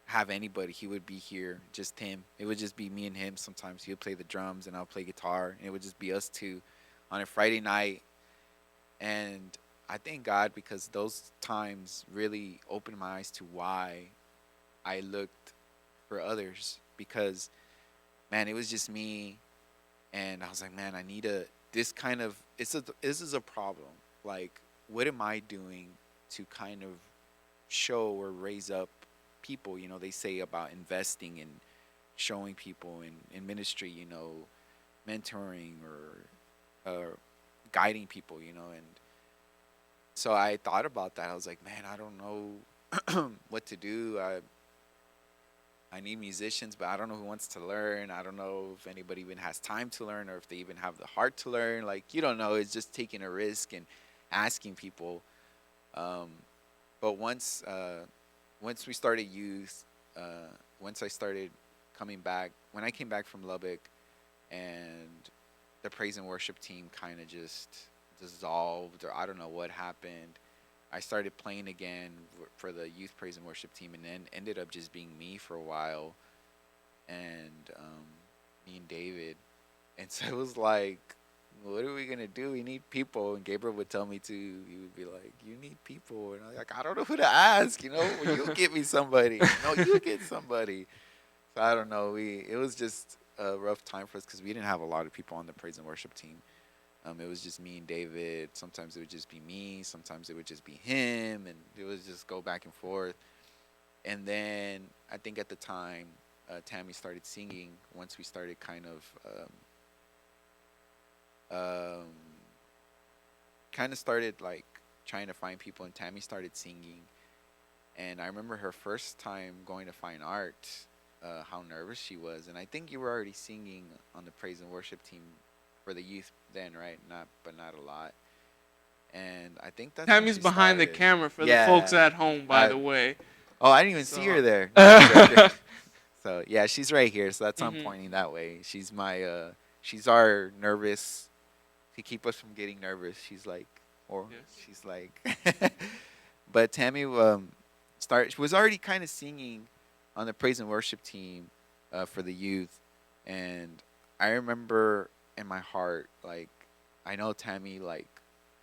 have anybody, he would be here, just him. It would just be me and him. Sometimes he would play the drums and I'll play guitar, and it would just be us two on a Friday night. And I thank God because those times really opened my eyes to why I looked for others, because man, it was just me, and I was like, man, I need a this kind of this is a problem. Like, what am I doing to kind of show or raise up people? They say about investing and showing people in ministry, mentoring or guiding people, and so I thought about that. I was like, man, I don't know what to do. I need musicians, but I don't know who wants to learn. I don't know if anybody even has time to learn or if they even have the heart to learn. Like, you don't know. It's just taking a risk and asking people. Um, but once we started youth, once I started coming back, when I came back from Lubbock, and the praise and worship team kind of just dissolved, or I don't know what happened. I started playing again for the youth praise and worship team, and then ended up just being me for a while, and me and David. And so it was like, what are we gonna do? We need people. And Gabriel would tell me to. He would be like, "You need people," and I'm like, "I don't know who to ask. Well, you get me somebody. No, you get somebody." So I don't know. It was just a rough time for us because we didn't have a lot of people on the praise and worship team. It was just me and David. Sometimes it would just be me. Sometimes it would just be him, and it would just go back and forth. And then I think at the time, Tammy started singing. Once we started um, kind of started like trying to find people, and Tammy started singing. And I remember her first time going to fine art, how nervous she was. And I think you were already singing on the praise and worship team for the youth then, right? But not a lot. And I think that's when Tammy's she behind the started. camera for the folks Yeah. at home, by I, the way. oh, I didn't even see So. her there. No, I'm joking. So yeah, she's right here. So that's why I'm Mhm. pointing that way. She's our nervous to keep us from getting nervous. Or Yes. she's like, but Tammy she was already kind of singing on the praise and worship team for the youth, and I remember in my heart, like, I know Tammy, like,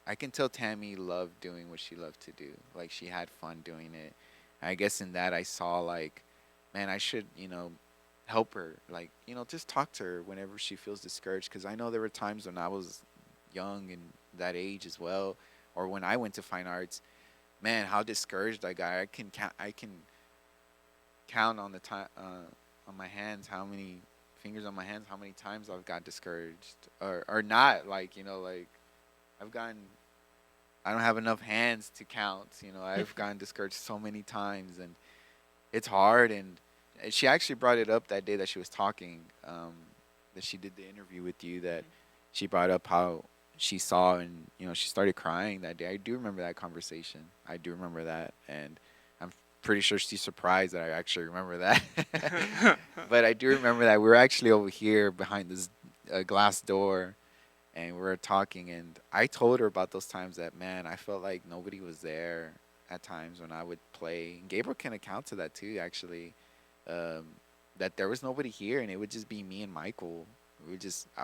I can tell Tammy loved doing what she loved to do. Like, she had fun doing it. I guess in that I saw, like, man, I should, help her. Like, just talk to her whenever she feels discouraged. Because I know there were times when I was young and that age as well, or when I went to fine arts, man, how discouraged I got. I can count on the time on my hands how many fingers on my hands how many times I've got discouraged, or not, like, like I've gotten I don't have enough hands to count. I've gotten discouraged so many times, and it's hard. And she actually brought it up that day that she was talking, that she did the interview with you. That she brought up how she saw, and she started crying that day. I do remember that conversation. I do remember that, and I'm pretty sure she's surprised that I actually remember that. But I do remember that we were actually over here behind this glass door, and we were talking, and I told her about those times that, man, I felt like nobody was there at times when I would play. And Gabriel can account to that too, actually. Um, that there was nobody here, and it would just be me and Michael. I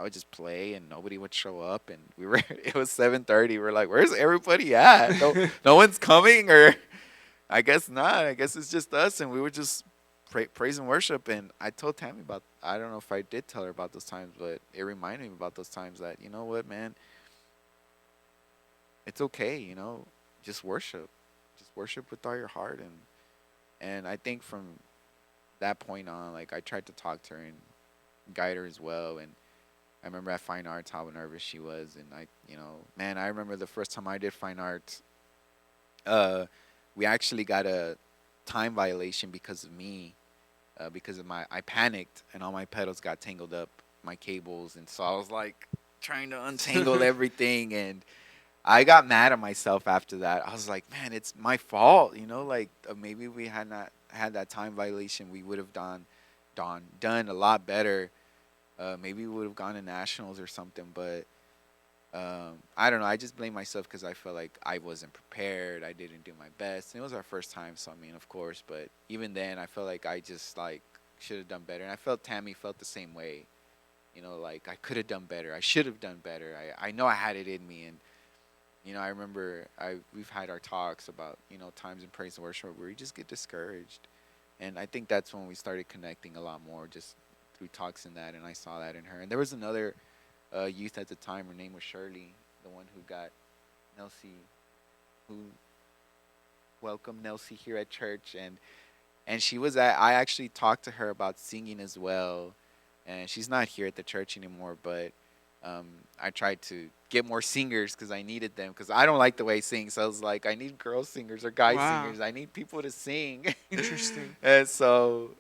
would just play, and nobody would show up, and we were. It was 7:30. We're like, where's everybody at? No one's coming, or I guess not. I guess it's just us, and we were just praise and worship. And I told Tammy about. I don't know if I did tell her about those times, but it reminded me about those times that, you know what, man, it's okay. Just worship with all your heart. And I think from that point on, like, I tried to talk to her and guide her as well. And I remember at fine arts how nervous she was, and man, I remember the first time I did fine arts. We actually got a time violation because of me, because of I panicked and all my pedals got tangled up, my cables, and so I was like trying to untangle everything, and I got mad at myself after that. I was like, man, it's my fault, like, maybe we had not had that time violation, we would have done a lot better. Maybe we would have gone to nationals or something, but I don't know. I just blame myself because I felt like I wasn't prepared. I didn't do my best. And it was our first time, so I mean, of course. But even then, I felt like I just like should have done better. And I felt Tammy felt the same way. Like I could have done better. I should have done better. I know I had it in me. And I remember we've had our talks about times in praise and worship where we just get discouraged. And I think that's when we started connecting a lot more, just through talks and that. And I saw that in her. And there was another youth at the time. Her name was Shirley, the one who got Nelsy, who welcomed Nelsy here at church, and she was at. I actually talked to her about singing as well, and she's not here at the church anymore. But um, I tried to get more singers because I needed them because I don't like the way I sing. So I was like, I need girl singers or guy Wow. singers. I need people to sing. Interesting. And so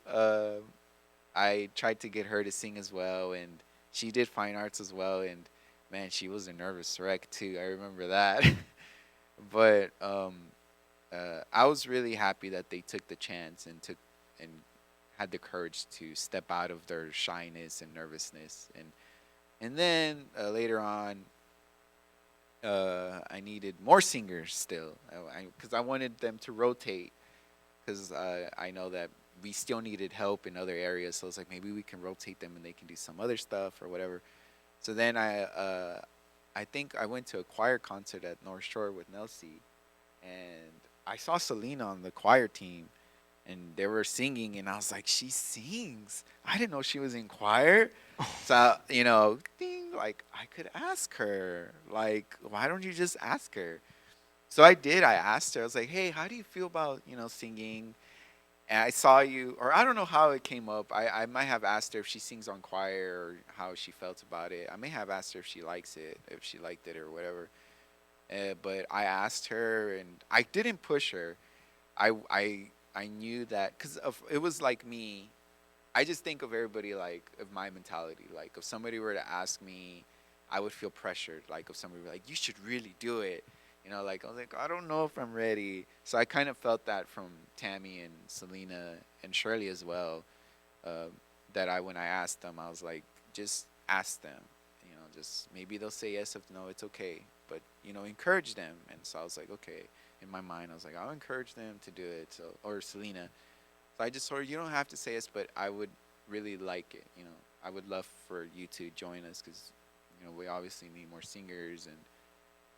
I tried to get her to sing as well, and she did fine arts as well. And man, she was a nervous wreck too. I remember that. But I was really happy that they took the chance and and had the courage to step out of their shyness and nervousness. And then later on, I needed more singers still because I wanted them to rotate because I know that we still needed help in other areas. So I was like, maybe we can rotate them and they can do some other stuff or whatever. So then I think I went to a choir concert at North Shore with Nelsy, and I saw Selena on the choir team, and they were singing, and I was like, she sings. I didn't know she was in choir. So ding, like I could ask her, like, why don't you just ask her? So I did. I asked her. I was like, hey, how do you feel about singing? And I saw you, or I don't know how it came up. I might have asked her if she sings on choir or how she felt about it. I may have asked her if she likes it, if she liked it or whatever. But I asked her, and I didn't push her. I knew that because it was like me. I just think of everybody like of my mentality. Like if somebody were to ask me, I would feel pressured. Like if somebody were like, "You should really do it," like I was like, "I don't know if I'm ready." So I kind of felt that from Tammy and Selena and Shirley as well. Uh, that when I asked them, I was like, "Just ask them. Just maybe they'll say yes. If no, it's okay. But encourage them." And so I was like, "Okay." In my mind, I was like, "I'll encourage them to do it." So or Selena. So I just told her, you don't have to say us, but I would really like it. I would love for you to join us because, we obviously need more singers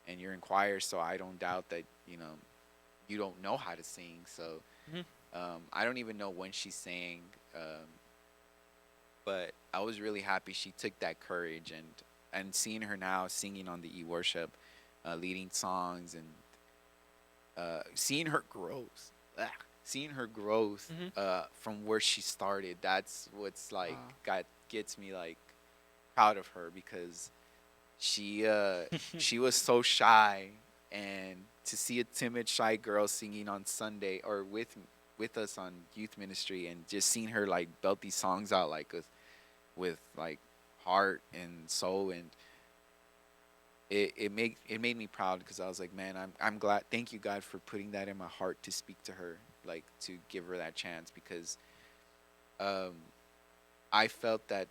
and you're in choir, so I don't doubt that, you don't know how to sing. So Mhm. I don't even know when she sang, but I was really happy she took that courage and seeing her now singing on the e-worship, leading songs and seeing her growth. Seeing her growth Mhm. from where she started, that's what's like Wow. got gets me like proud of her because she was so shy, and to see a timid shy girl singing on Sunday or with us on youth ministry and just seeing her like belt these songs out like with like heart and soul, and it made me proud because I was like, man, I'm glad. Thank you, God, for putting that in my heart to speak to her, like to give her that chance because um, I felt that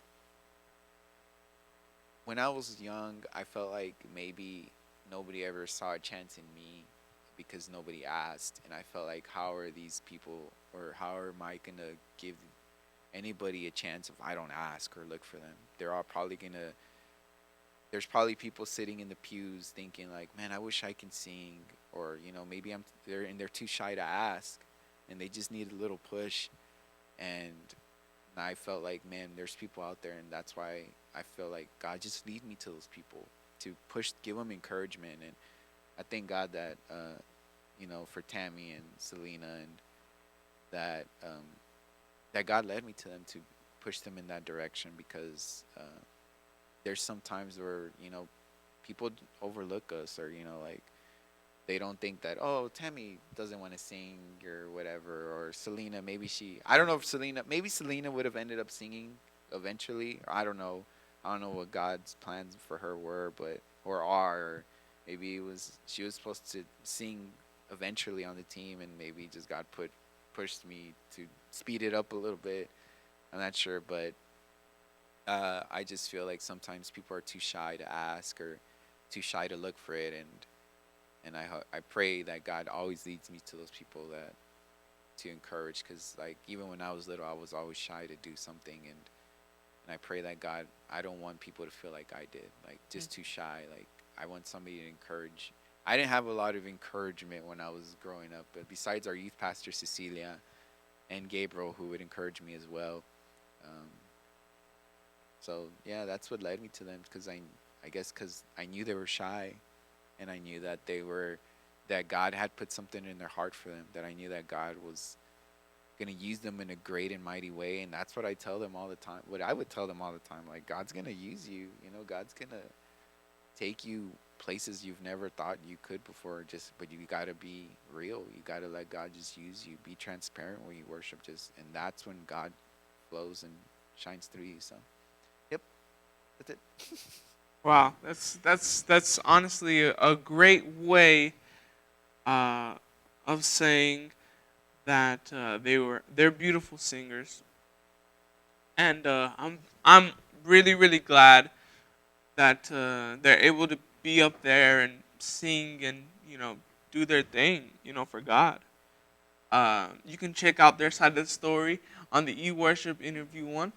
when I was young, I felt like maybe nobody ever saw a chance in me because nobody asked, and I felt like how are these people or how am I gonna give anybody a chance if I don't ask or look for them? They're all probably gonna there's probably people sitting in the pews thinking like, "Man, I wish I can sing," or maybe they're too shy to ask, and they just need a little push. And I felt like, man, there's people out there, and that's why I feel like God just lead me to those people to push, give them encouragement, and I thank God that for Tammy and Selena and that God led me to them to push them in that direction because there's some times where people overlook us or like they don't think that Tammy doesn't want to sing or whatever or Selena maybe I don't know if Selena would have ended up singing eventually or I don't know what God's plans for her were but or are or maybe she was supposed to sing eventually on the team and maybe just God pushed me to speed it up a little bit. I'm not sure, but I just feel like sometimes people are too shy to ask or too shy to look for it, and I pray that God always leads me to those people that to encourage, because like even when I was little, I was always shy to do something, and I pray that God, I don't want people to feel like I did, like Mm. just too shy. Like I want somebody to encourage. I didn't have a lot of encouragement when I was growing up, but besides our youth pastor Cecilia and Gabriel, who would encourage me as well. Um, So yeah, that's what led me to them because I guess because I knew they were shy, and I knew that that God had put something in their heart for them. That I knew that God was gonna use them in a great and mighty way. And that's what I tell them all the time. What I would tell them all the time, like God's gonna use you. You know, God's gonna take you places you've never thought you could before. Just, but you gotta be real. You gotta let God just use you. Be transparent when you worship. Just, and that's when God flows and shines through you. So, yep, that's it. Wow, that's honestly a great way uh, of saying that they're beautiful singers, and I'm really glad that they're able to be up there and sing and do their thing for God. You can check out their side of the story on the eWorship interview one.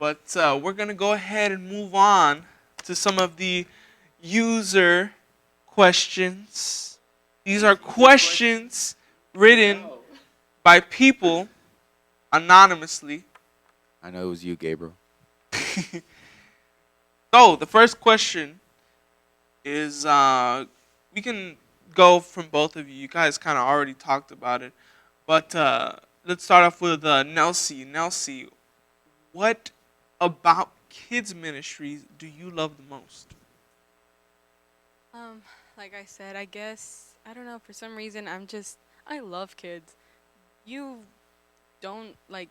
But we're going to go ahead and move on to some of the user questions. These are questions written by people anonymously. I know it was you, Gabriel. So, the first question is we can go from both of you. You guys kind of already talked about it. But let's start off with Nelsy. Nelsy, what about kids ministries do you love the most? Um, like I said, I guess I don't know. For some reason, I love kids. You don't like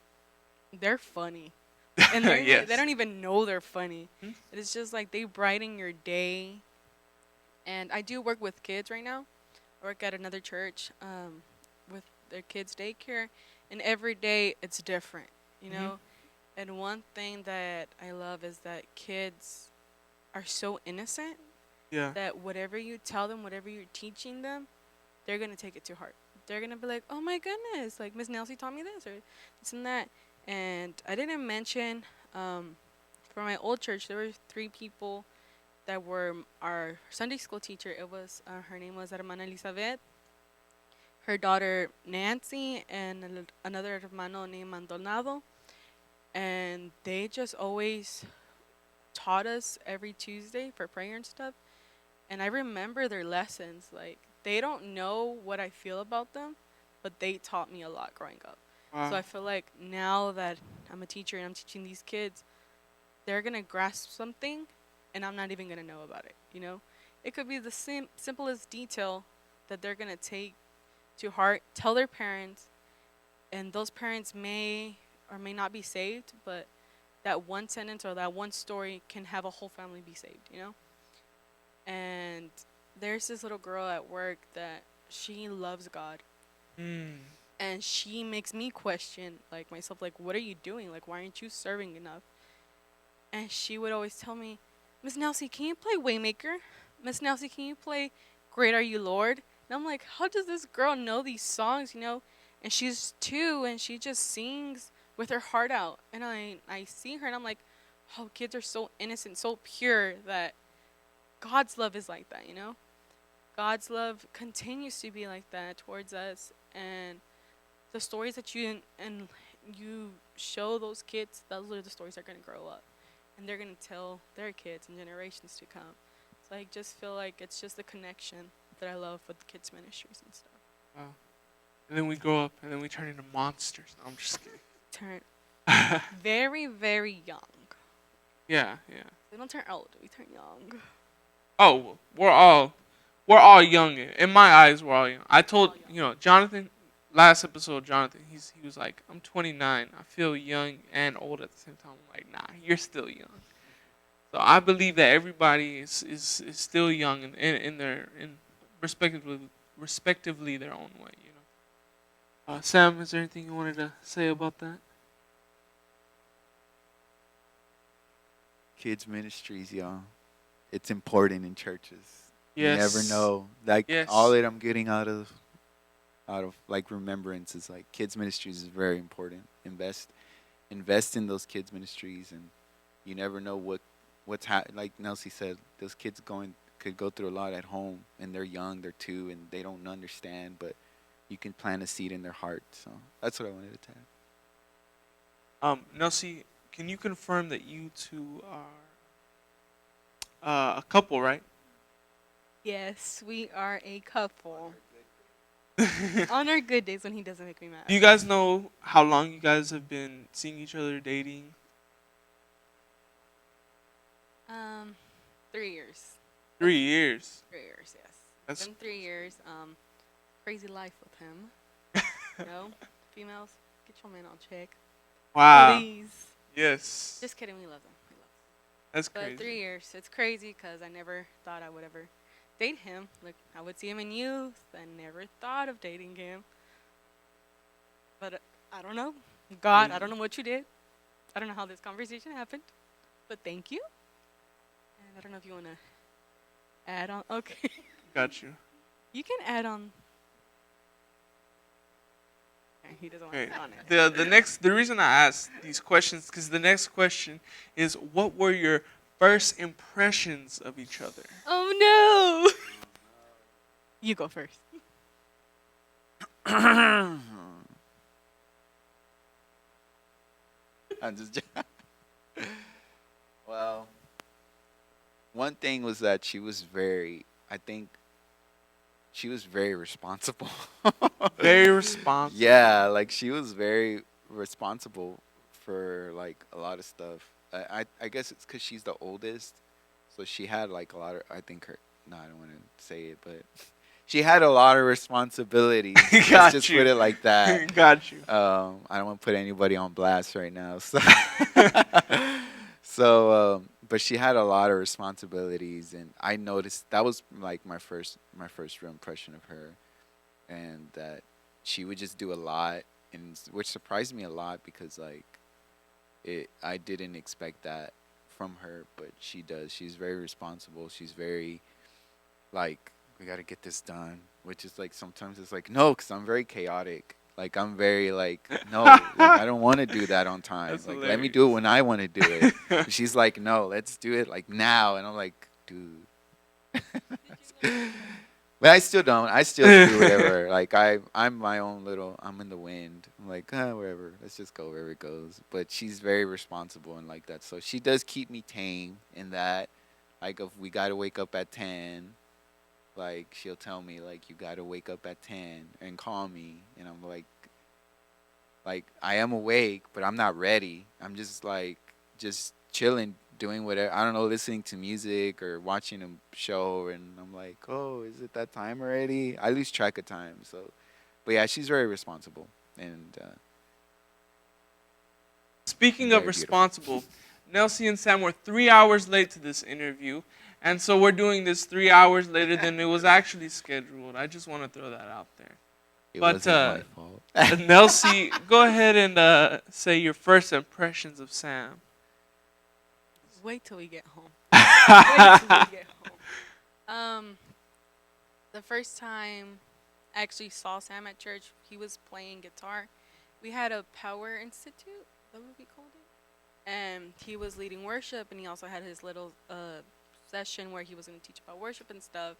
they're funny, and they Yes. don't even know they're funny. Hmm? It's just like they brighten your day. And I do work with kids right now. I work at another church with their kids daycare, and every day it's different, you Hmm. know. And one thing that I love is that kids are so innocent Yeah. that whatever you tell them, whatever you're teaching them, they're gonna take it to heart. They're gonna be like, "Oh my goodness! Like Miss Nelsy taught me this or this and that." And I didn't mention for my old church there were 3 people that were our Sunday school teacher. It was her name was Hermana Elizabeth, her daughter Nancy, and another hermano named Maldonado. And they just always taught us every Tuesday for prayer and stuff. And I remember their lessons. Like, they don't know what I feel about them, but they taught me a lot growing up. So Wow. I feel like now that I'm a teacher and I'm teaching these kids, they're going to grasp something and I'm not even going to know about it, you know? It could be the simplest detail that they're going to take to heart, tell their parents, and those parents may or may not be saved, but that one sentence or that one story can have a whole family be saved, you know? And there's this little girl at work that she loves God. Mm. And she makes me question, like, myself, like, what are you doing? Like, why aren't you serving enough? And she would always tell me, Miss Nelsy, can you play Waymaker? Miss Nelsy, can you play Great Are You, Lord? And I'm like, how does this girl know these songs, you know? And she's 2 and she just sings with her heart out. And I see her and I'm like, oh, kids are so innocent, so pure that God's love is like that, you know? God's love continues to be like that towards us. And the stories that you show those kids, those are the stories that are going to grow up. And they're going to tell their kids and generations to come. So I just feel like it's just the connection that I love with the kids' ministries and stuff. Wow. And then we grow up and then we turn into monsters. No, I'm just kidding. Turn very, very young. Yeah, yeah. We don't turn old, we turn young. Oh, we're all young. In my eyes, we're all young. I told All young. Jonathan last episode. Jonathan, he was like, I'm 29. I feel young and old at the same time. I'm like, nah, you're still young. So I believe that everybody is still young in their in respectively their own way. Sam, is there anything you wanted to say about that? Kids ministries, y'all. It's important in churches. You never Yes. know. Like all Yes. that I'm getting out of like remembrance is like kids ministries is very important. Invest in those kids ministries, and you never know like Nelsy said, those kids going could go through a lot at home, and they're young, they're 2, and they don't understand, but you can plant a seed in their heart. So that's what I wanted to add. Nelsy, can you confirm that you two are a couple, right? Yes, we are a couple. On our good days when he doesn't make me Do mad. you guys know how long you guys have been seeing each other dating? Um, 3 years. 3 years. 3 years, yes. That's Been 3 years. Crazy life with him. No, females, get your man on check, wow. please. Yes. Just kidding. We love them. We love them. That's But crazy. 3 years, it's crazy because I never thought I would ever date him. Like I would see him in youth. I never thought of dating him. But I don't know. God, I don't know what you did. I don't know how this conversation happened. But thank you. And I don't know if you want to add on. Okay. Got you. You can add on. Okay, he doesn't want to Okay. add on it. The reason I asked these questions because the next question is what were your first impressions of each other? Oh no! You go first. I'm just. Well, one thing was that she was very. I think she was very responsible. Very responsible. Yeah, like she was very responsible for like a lot of stuff. I guess it's because she's the oldest, so she had like a lot of. I think her. No, I don't want to say it, but she had a lot of responsibilities. Let's Got just you. put it like that. Got you. I don't want to put anybody on blast right now. So, but she had a lot of responsibilities, and I noticed that was like my first real impression of her, and that she would just do a lot, and which surprised me a lot because like I didn't expect that from her, but she does. She's very responsible. She's very like we got to get this done, which is like sometimes it's like no, because I'm very chaotic. Like I'm very like no, like I don't want to do that on time. That's Like let me do it when I want to do it. hilarious. She's like no, let's do it like now, and I'm like dude. But I still don't. I still do whatever. Like I'm my own little. I'm in the wind. I'm like wherever. Let's just go wherever it goes. But she's very responsible and like that. So she does keep me tame in that. Like if we gotta wake up at 10, like she'll tell me like you gotta wake up at 10 and call me, and I'm like I am awake, but I'm not ready. I'm just like just chilling, doing whatever. I don't know, listening to music or watching a show, and I'm like, oh, is it that time already? I lose track of time. So, but yeah, she's very responsible and Speaking of very beautiful. responsible, Nelsy and Sam were 3 hours late to this interview, and so we're doing this 3 hours later than it was actually scheduled. I just want to throw that out there. It But wasn't my fault. Nelsy, go ahead and say your first impressions of Sam. Wait till we get home. Wait till we get home. The first time I actually saw Sam at church, he was playing guitar. We had a Power Institute, is that what we called it? And he was leading worship, and he also had his little session where he was going to teach about worship and stuff.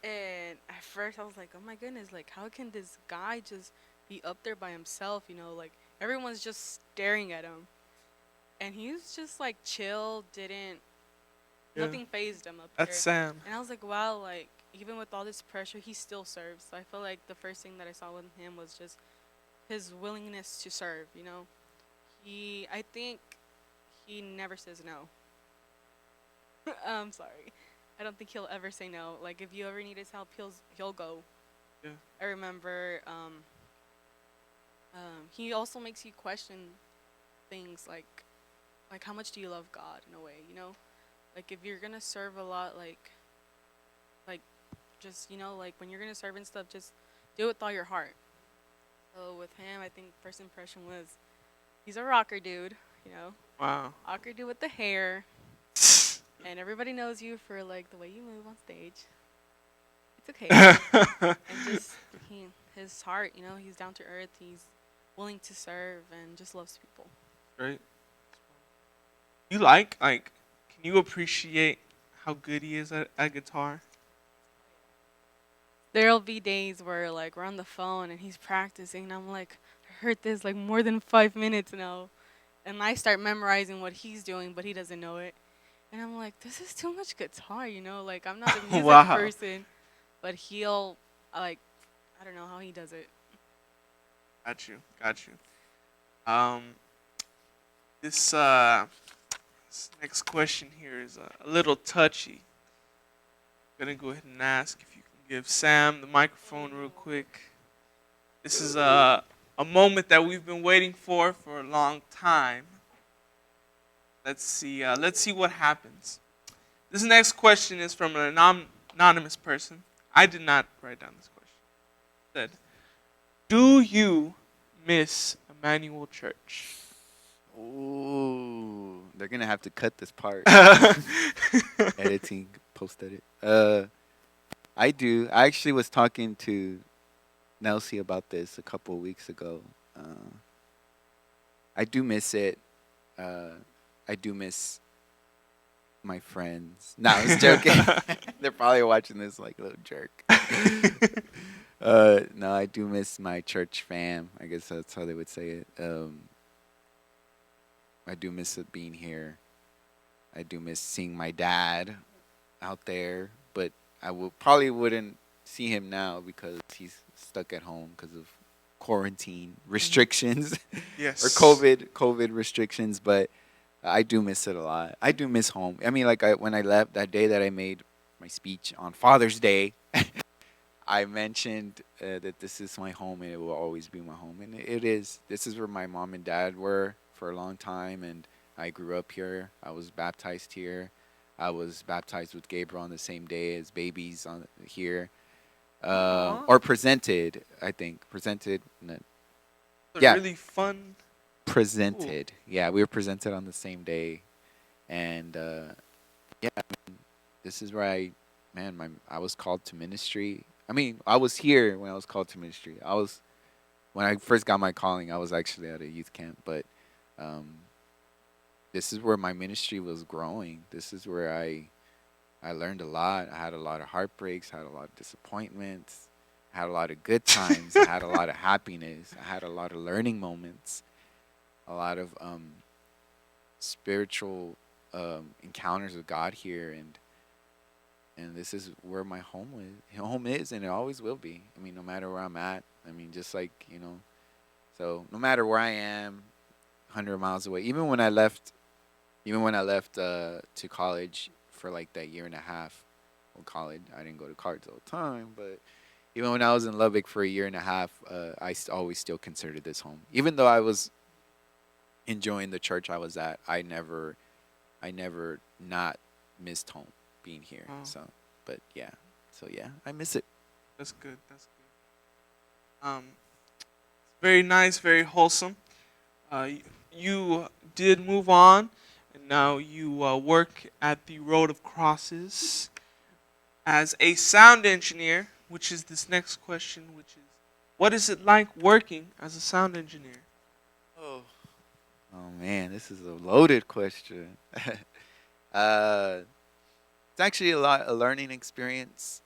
And at first I was like, oh my goodness, like how can this guy just be up there by himself, like everyone's just staring at him. And he was just like chill, didn't Yeah. nothing phased him up That's there. Sam. And I was like, wow, like even with all this pressure, he still serves. So I feel like the first thing that I saw with him was just his willingness to serve. I think he never says no. I'm sorry. I don't think he'll ever say no. Like if you ever need his help, he'll go. Yeah. I remember he also makes you question things like how much do you love God in a way. Like if you're gonna serve a lot, like just like when you're gonna serve and stuff, just do it with all your heart. So with him, I think first impression was he's a rocker dude. Wow. Rocker dude with the hair, and everybody knows you for like the way you move on stage. It's okay. And just his heart, he's down to earth. He's willing to serve and just loves people. Right. You like, can you appreciate how good he is at guitar? There'll be days where like we're on the phone and he's practicing, and I'm like, I heard this like more than 5 minutes now, and I start memorizing what he's doing, but he doesn't know it, and I'm like, this is too much guitar. Like I'm not a music Wow. person, but he'll Like, I don't know how he does it. Got you. Got you. Um, this next question here is a little touchy. Gonna go ahead and ask if you can give Sam the Oh microphone real no. quick. This is a moment that we've been waiting for a long time. Let's see. Let's see what happens. This next question is from an anonymous person. I did not write down this question. It said, "Do you miss Emmanuel Church?" Ooh, they're gonna have to cut this part. Editing, post edit. I do. I actually was talking to Nelsy about this a couple of weeks ago. Uh, I do miss it. Uh, I do miss my friends. No, I was joking. They're probably watching this like little jerk. No, I do miss my church fam. I guess that's how they would say it. I do miss it being here. I do miss seeing my dad out there, but I will probably wouldn't see him now because he's stuck at home because of quarantine restrictions or Yes. COVID restrictions. But I do miss it a lot. I do miss home. I mean, like when I left that day that I made my speech on Father's Day, I mentioned that this is my home and it will always be my home, and it is. This is where my mom and dad were for a long time, and I grew up here. I was baptized here. I was baptized with Gabriel on the same day as babies on here, Aw. or presented. I think presented. No, A yeah, really fun. Cool. presented. Yeah, we were presented on the same day, and yeah, this is where I was called to ministry. I mean, I was here when I was called to ministry. I was when I first got my calling. I was actually at a youth camp, but um, this is where my ministry was growing. This is where I learned a lot. I had a lot of heartbreaks. I had a lot of disappointments. I had a lot of good times. I had a lot of happiness. I had a lot of learning moments. A lot of spiritual encounters with God here, and this is where my home is, and it always will be. I mean, no matter where I'm at. I mean, just like so no matter where I am, 100 miles away. Even when I left to college for like that year and a half. Well, college, I didn't go to college all the time, but even when I was in Lubbock for a year and a half, always still considered this home. Even though I was enjoying the church I was at, I never not missed home being here. Oh, So, but yeah, so yeah, I miss it. that's good. That's good. Very nice. Very wholesome. You did move on, and now you work at the Road of Crosses as a sound engineer, which is this next question, which is, what is it like working as a sound engineer? Oh, oh man, this is a loaded question. uh, it's actually a learning experience.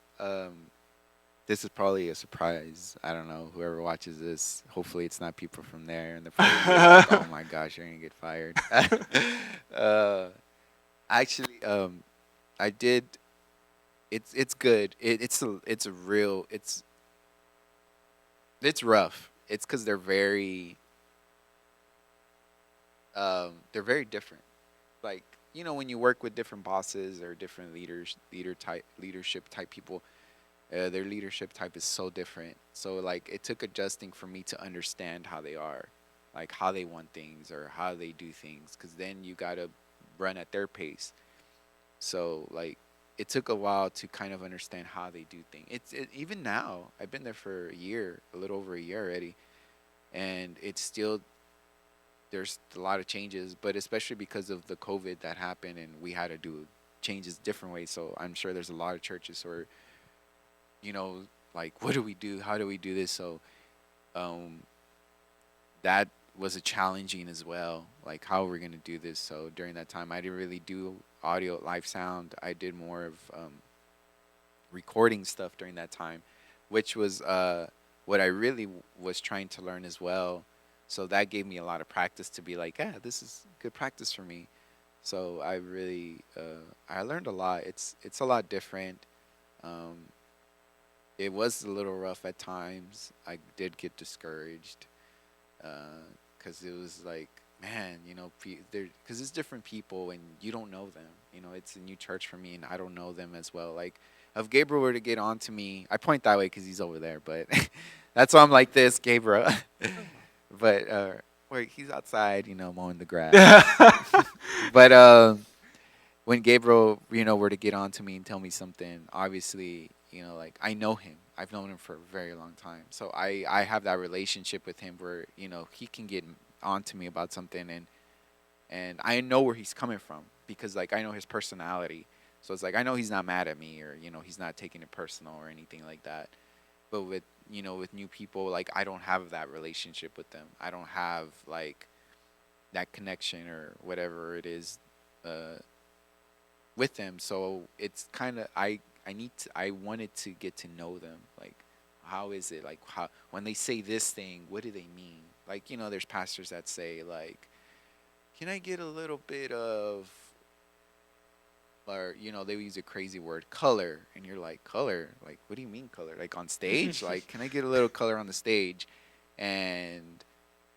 This is probably a surprise. I don't know. Whoever watches this, hopefully it's not people from there, and they're probably gonna be like, "Oh my gosh, you're gonna get fired." uh, actually, I did. It's good. It's a real. It's rough. It's because they're very different. Like when you work with different bosses or different leadership type people, their leadership type is so different. So like it took adjusting for me to understand how they are, like how they want things or how they do things, because then you gotta run at their pace. So like it took a while to kind of understand how they do things. Even now I've been there for a year, a little over a year already, and it's still there's a lot of changes, but especially because of the COVID that happened and we had to do changes different ways. So I'm sure there's a lot of churches where you know, like, what do we do? How do we do this? So um, that was a challenging as well. Like, how are we going to do this? So during that time, I didn't really do audio, live sound. I did more of recording stuff during that time, which was what I really was trying to learn as well. So that gave me a lot of practice to be like, yeah, this is good practice for me. So I learned a lot. It's a lot different. Um, it was a little rough at times. I did get discouraged because it was like, man, there because it's different people and you don't know them. It's a new church for me and I don't know them as well. Like, if Gabriel were to get on to me, I point that way because he's over there, but that's why I'm like this, Gabriel. But wait, he's outside, mowing the grass. But when Gabriel, were to get on to me and tell me something, obviously, like I know him. I've known him for a very long time. So I have that relationship with him where, he can get on to me about something and I know where he's coming from because like I know his personality. So it's like I know he's not mad at me or, he's not taking it personal or anything like that. But with new people, like I don't have that relationship with them. I don't have like that connection or whatever it is uh with them. So it's kind of I wanted to get to know them. Like, how is it? Like, how when they say this thing, what do they mean? Like, there's pastors that say like, "Can I get a little bit of," or they use a crazy word, color, and you're like, color? Like, what do you mean color? Like on stage? Like, can I get a little color on the stage? And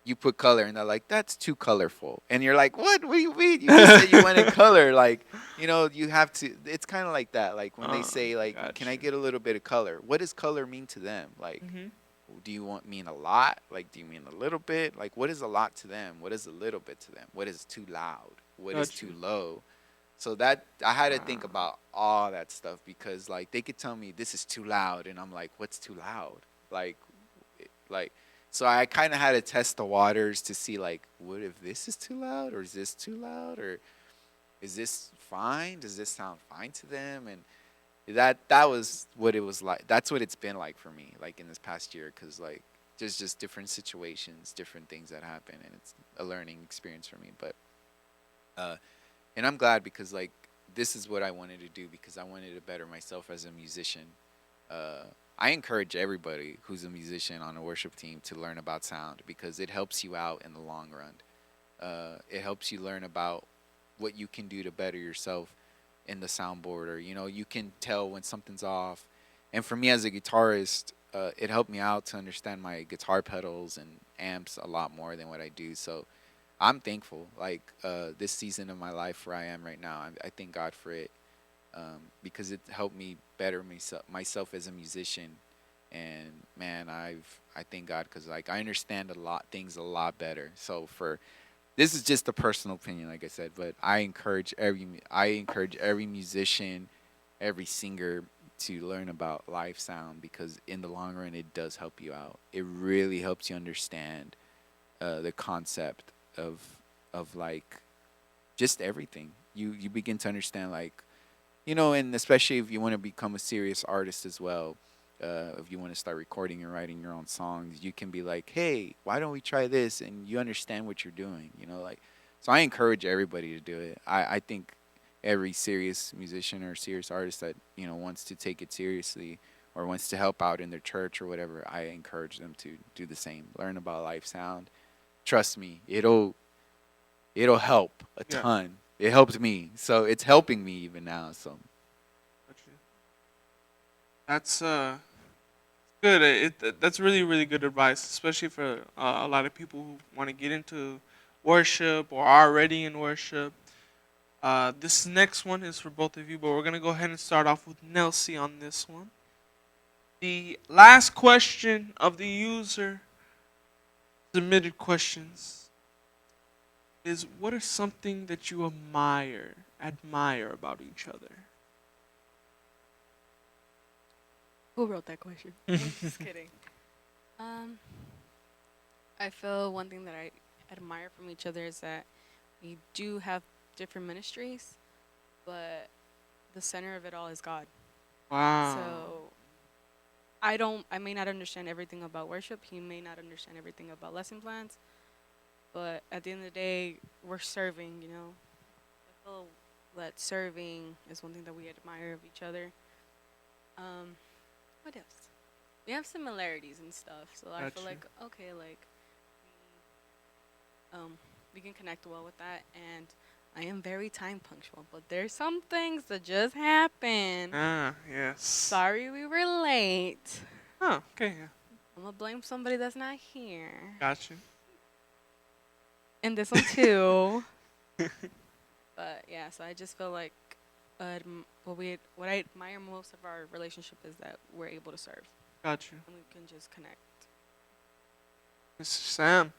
you put color and they're like, that's too colorful, and you're like, what do you mean? You just said you wanted color. Like, you have to, it's kind of like that. Like when they say like, can Got I you. get a little bit of color? What does color mean to them? Like, Hmm. do you mean a lot? Like, do you mean a little bit? Like, what is a lot to them? What is a little bit to them? What is too loud? What is Got too you. low? So that I had to think Wow. about all that stuff because like they could tell me this is too loud and I'm like, what's too loud? Like, like, so I kind of had to test the waters to see like, what if this is too loud or is this too loud or is this fine? Does this sound fine to them? And that was what it was like. That's what it's been like for me, like in this past year, because like there's just different situations, different things that happen, and it's a learning experience for me. But uh, and I'm glad because like this is what I wanted to do because I wanted to better myself as a musician. Uh, I encourage everybody who's a musician on a worship team to learn about sound because it helps you out in the long run. It helps you learn about what you can do to better yourself in the soundboard, or you can tell when something's off. And for me as a guitarist, it helped me out to understand my guitar pedals and amps a lot more than what I do. So I'm thankful. Like this season of my life where I am right now, I thank God for it because it helped me better myself as a musician. And man, I thank God because like I understand a lot things a lot better. So for this is just a personal opinion, like I said, but I encourage every musician, every singer to learn about live sound because in the long run it does help you out. It really helps you understand the concept of like just everything. You begin to understand like and especially if you want to become a serious artist as well. If you want to start recording and writing your own songs, you can be like, "Hey, why don't we try this?" And you understand what you're doing. Like so. I encourage everybody to do it. I think every serious musician or serious artist that wants to take it seriously or wants to help out in their church or whatever, I encourage them to do the same. Learn about live sound. Trust me, it'll help a Yeah. ton. It helped me, so it's helping me even now. So Got you. That's good. That's really really good advice, especially for a lot of people who want to get into worship or are already in worship. This next one is for both of you, but we're gonna go ahead and start off with Nelsy on this one. The last question of the user submitted questions is, what is something that you admire about each other? Who wrote that question? I'm just kidding. Um, I feel one thing that I admire from each other is that we do have different ministries, but the center of it all is God. Wow. So I may not understand everything about worship. He may not understand everything about lesson plans, but at the end of the day, we're serving. I feel that serving is one thing that we admire of each other. Um, what else? We have similarities and stuff, so I feel Gotcha. like okay, like we can connect well with that. And I am very time punctual, but there's some things that just happen. Ah, yes. Sorry we were late. Oh, okay. Yeah. I'm gonna blame somebody that's not here. Got you. And this one too. But yeah, so I just feel like what I admire most of our relationship is that we're able to serve Got you. and we can just connect. Mr. Sam,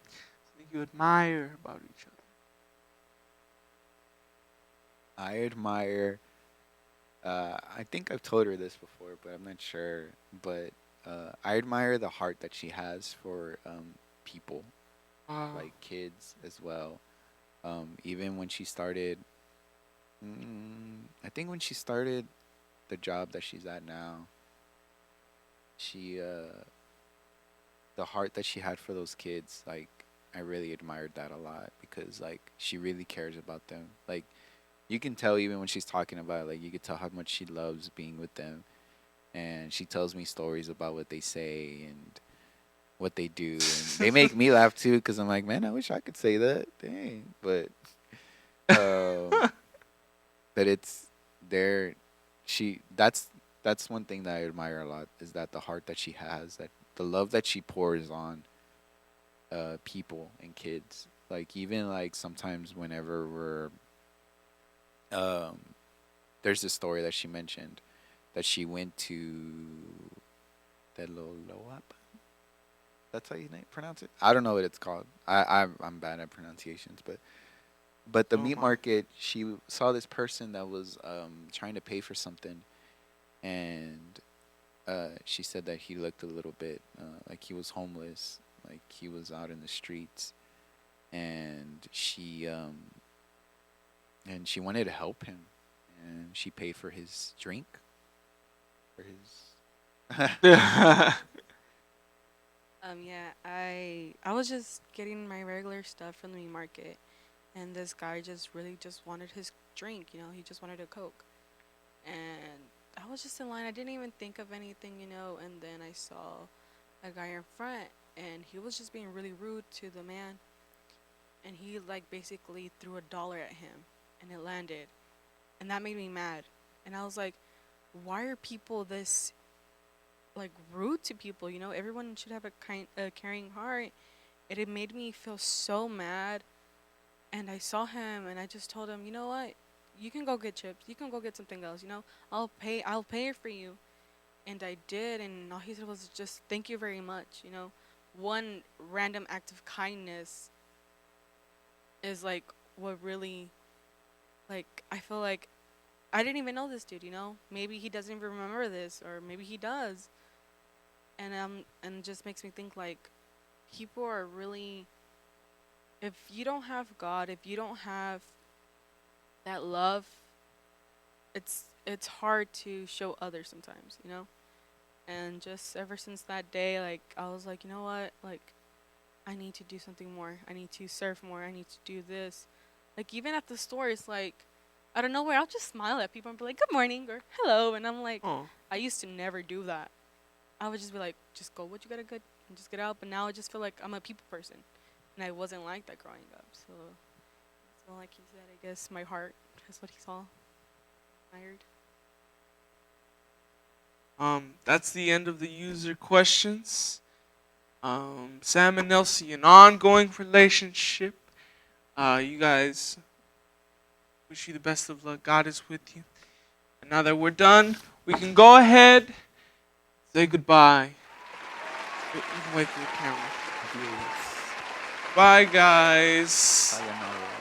something you admire about each other. I admire. I think I've told her this before, but I'm not sure. But I admire the heart that she has for people, Wow. like kids as well. Even when she started, I think when she started the job that she's at now, she the heart that she had for those kids, like I really admired that a lot because like she really cares about them. Like you can tell even when she's talking about it, like you could tell how much she loves being with them, and she tells me stories about what they say and what they do, and they make me laugh too because I'm like, man, I wish I could say that. Dang, um, but it's there. She that's one thing that I admire a lot is that the heart that she has, that the love that she pours on people and kids. Like even like sometimes whenever um there's this story that she mentioned that she went to Teloloap. That's how you pronounce it. I don't know what it's called. I'm bad at pronunciations, but the Oh meat my. market, she saw this person that was trying to pay for something, and she said that he looked a little bit like he was homeless, like he was out in the streets, and she wanted to help him, and she paid for his drink, for his. Yeah, I was just getting my regular stuff from the meat market, and this guy just really just wanted his drink. You know, he just wanted a Coke, and I was just in line. I didn't even think of anything, you know. And then I saw a guy in front, and he was just being really rude to the man, and he like basically threw $1 at him, and it landed, and that made me mad. And I was like, why are people this like rude to people? You know, everyone should have a caring heart. It made me feel so mad. And I saw him, and I just told him, you know what? You can go get chips. You can go get something else. You know, I'll pay it for you. And I did, and all he said was just thank you very much. You know, one random act of kindness is like what really, like, I feel like I didn't even know this dude. You know, maybe he doesn't even remember this, or maybe he does. And it just makes me think like people are really, if you don't have God, if you don't have that love, it's hard to show others sometimes, you know. And just ever since that day, like I was like, you know what, like I need to do something more. I need to surf more. I need to do this. Like even at the store, it's like out of nowhere, I'll just smile at people and be like, "Good morning" or "Hello," and I'm like, Oh, I used to never do that. I would just be like, just go what you gotta good and just get out. But now I just feel like I'm a people person, and I wasn't like that growing up. So like he said, I guess my heart is what he saw, admired. that's the end of the user questions. Sam and Nelsy, an ongoing relationship. You guys, wish you the best of luck. God is with you. And now that we're done, we can go ahead, say goodbye. You can wait for the camera. Yes. Bye, guys. Sayonara.